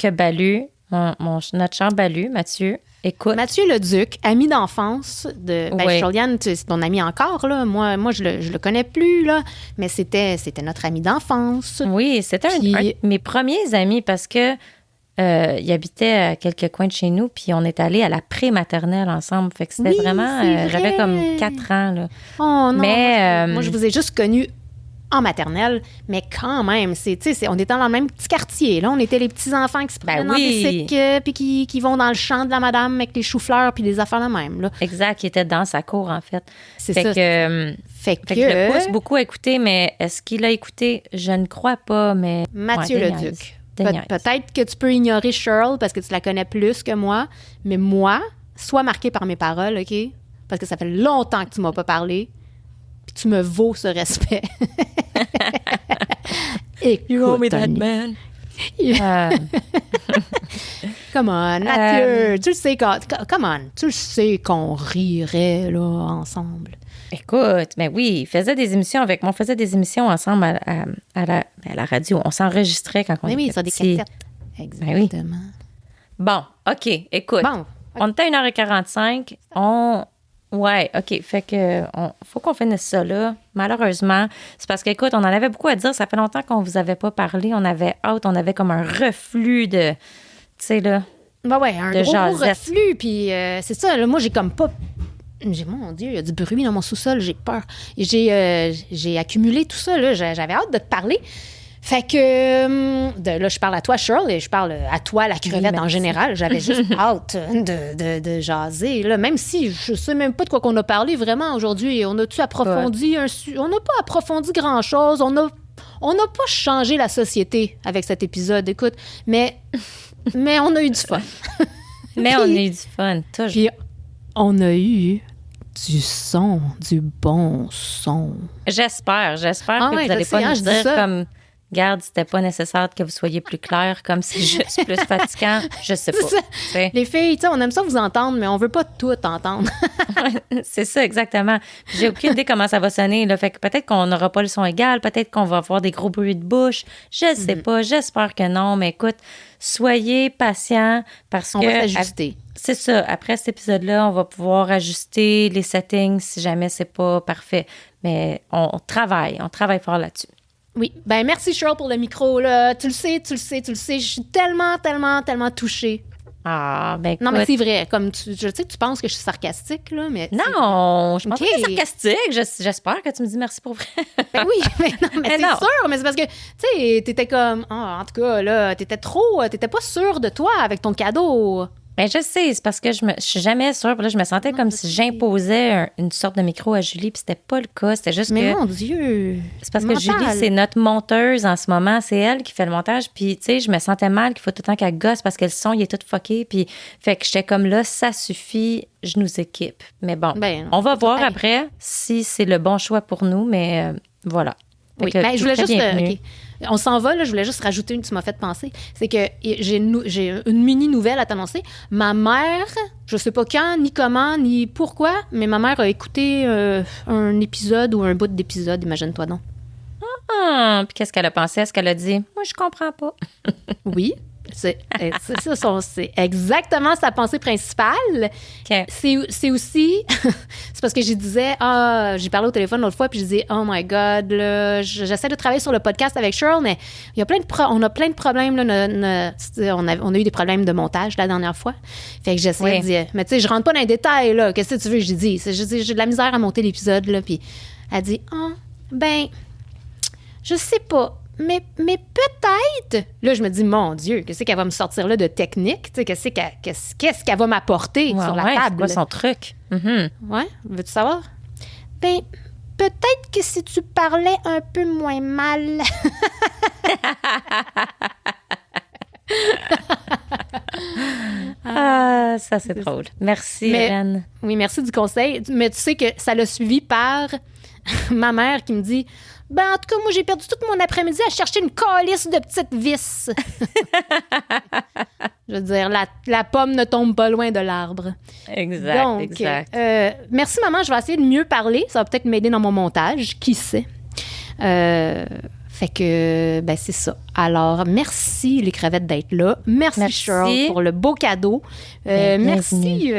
Balu, notre cher Balu, Mathieu, écoute. Mathieu Leduc, ami d'enfance de... Ben, Joliane, c'est ton ami encore, là. Moi je le connais plus, là. Mais c'était notre ami d'enfance. Oui, c'était un de mes premiers amis parce que il habitait à quelques coins de chez nous, puis on est allé à la pré-maternelle ensemble. Fait que c'était vraiment... j'avais comme 4 ans, là. Oh non, mais, moi, je vous ai juste connu en maternelle, mais quand même, on était dans le même petit quartier. Là, on était les petits-enfants qui se prennent dans des cycles, puis qui vont dans le champ de la madame avec les choux-fleurs puis des affaires de même. Là. Exact, qui était dans sa cour, en fait. C'est ça. Fait que je le pousse beaucoup à écouter, mais est-ce qu'il a écouté? Je ne crois pas, mais... Mathieu Leduc. Peut-être que tu peux ignorer Cheryl parce que tu la connais plus que moi, mais moi, sois marqué par mes paroles, OK? Parce que ça fait longtemps que tu m'as pas parlé, puis tu me vaux ce respect. Écoute, you owe me that, man. Come on, Mathieu, tu le sais, come on, tu le sais qu'on rirait, là, ensemble. Écoute, mais oui, il faisait des émissions avec moi. On faisait des émissions ensemble à la radio. On s'enregistrait quand on était oui, sur des cassettes. Exactement. Ben oui. Bon, OK, écoute. Bon, on était à 1h45. Ouais, OK. Fait que faut qu'on finisse ça là. Malheureusement, c'est parce qu'écoute, on en avait beaucoup à dire. Ça fait longtemps qu'on vous avait pas parlé. On avait hâte. On avait comme un reflux de... Tu sais, là... Ben ouais, un gros reflux. Puis c'est ça, là, moi, j'ai comme pas... Mon Dieu, il y a du bruit dans mon sous-sol, j'ai peur. J'ai accumulé tout ça, là. J'avais hâte de te parler. Fait que là, je parle à toi, Cheryl, et je parle à toi, la crevette en général. J'avais juste hâte de jaser. Là. Même si je sais même pas de quoi qu'on a parlé vraiment aujourd'hui. On a-tu approfondi on n'a pas approfondi grand-chose. On n'a pas changé la société avec cet épisode, écoute. Mais on a eu du fun. Mais on a eu du fun, toujours. Puis on a eu du son, du bon son. J'espère que vous n'allez pas nous dire comme... Garde, c'était pas nécessaire que vous soyez plus clair, comme c'est juste plus fatigant. Je sais pas. Les filles, on aime ça vous entendre, mais on veut pas tout entendre. C'est ça, exactement. J'ai aucune idée comment ça va sonner. Là. Fait que peut-être qu'on n'aura pas le son égal, peut-être qu'on va avoir des gros bruits de bouche. Je sais pas, j'espère que non. Mais écoute, soyez patients parce on va s'ajuster. C'est ça. Après cet épisode-là, on va pouvoir ajuster les settings si jamais c'est pas parfait. Mais on travaille fort là-dessus. Oui. Ben merci, Cheryl, pour le micro. Là. Tu le sais. Je suis tellement, tellement, tellement touchée. Ah, ben écoute. Non, mais c'est vrai. Comme je sais que tu penses que je suis sarcastique, là, mais... Non, je pense pas que c'est sarcastique. J'espère que tu me dis merci pour vrai. Ben oui, mais c'est sûr. Mais c'est parce que, tu sais, t'étais comme... en tout cas, là, t'étais pas sûre de toi avec ton cadeau. Ben je sais, c'est parce que je suis jamais sûre. Puis là, je me sentais comme si j'imposais une sorte de micro à Julie, puis c'était pas le cas. C'était juste mais mon Dieu! C'est parce que Julie, c'est notre monteuse en ce moment. C'est elle qui fait le montage. Puis, tu sais, je me sentais mal qu'il faut tout le temps qu'elle gosse parce que le son, il est tout fucké. Puis, fait que j'étais comme là, ça suffit, je nous équipe. Mais bon, on va voir après si c'est le bon choix pour nous, mais voilà. Oui, ben, je voulais juste... On s'en va, là, je voulais juste rajouter tu m'as fait penser. C'est que j'ai une mini-nouvelle à t'annoncer. Ma mère, je sais pas quand, ni comment, ni pourquoi, mais ma mère a écouté un épisode ou un bout d'épisode, imagine-toi donc. Puis qu'est-ce qu'elle a pensé? Est-ce qu'elle a dit « Moi, je comprends pas ». Oui, C'est c'est exactement sa pensée principale. OK. C'est aussi... c'est parce que j'ai parlé au téléphone l'autre fois, puis je disais, oh my God, là, j'essaie de travailler sur le podcast avec Cheryl, mais il y a on a plein de problèmes. Là, on a eu des problèmes de montage la dernière fois. Fait que j'essaie de dire, mais tu sais, je rentre pas dans les détails, là. Qu'est-ce que tu veux que je dise? J'ai de la misère à monter l'épisode, là. Puis elle dit, je sais pas. Mais peut-être... Là, je me dis, mon Dieu, qu'est-ce qu'elle va me sortir là de technique? Tu sais, qu'est-ce qu'elle va m'apporter sur la table? C'est quoi son truc? Mm-hmm. Ouais, veux-tu savoir? Peut-être que si tu parlais un peu moins mal... Ça, c'est drôle. Merci, Hélène. Oui, merci du conseil. Mais tu sais que ça l'a suivi par ma mère qui me dit... en tout cas, moi, j'ai perdu tout mon après-midi à chercher une calice de petites vis. Je veux dire, la pomme ne tombe pas loin de l'arbre. Exact, donc, exact. Merci, maman. Je vais essayer de mieux parler. Ça va peut-être m'aider dans mon montage. Qui sait? Fait que, c'est ça. Alors, merci, les crevettes, d'être là. Merci. Cheryl, pour le beau cadeau. Merci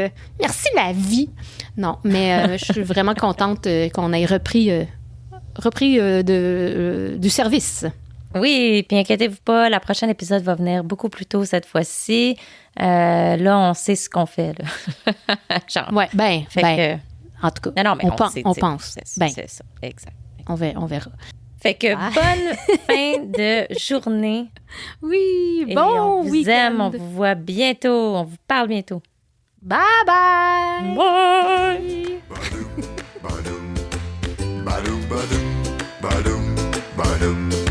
la vie. Non, mais je suis vraiment contente qu'on ait repris du service. Oui, puis inquiétez-vous pas, le prochain épisode va venir beaucoup plus tôt cette fois-ci. Là, on sait ce qu'on fait. Là. Genre. Ouais, que, en tout cas, non, mais on pense. C'est ça, exact. On verra. Fait que bonne fin de journée. Oui, et bon on vous week-end. aime, on vous voit bientôt, on vous parle bientôt. Bye bye. Bye. Badum, badum, badum, badum, badum.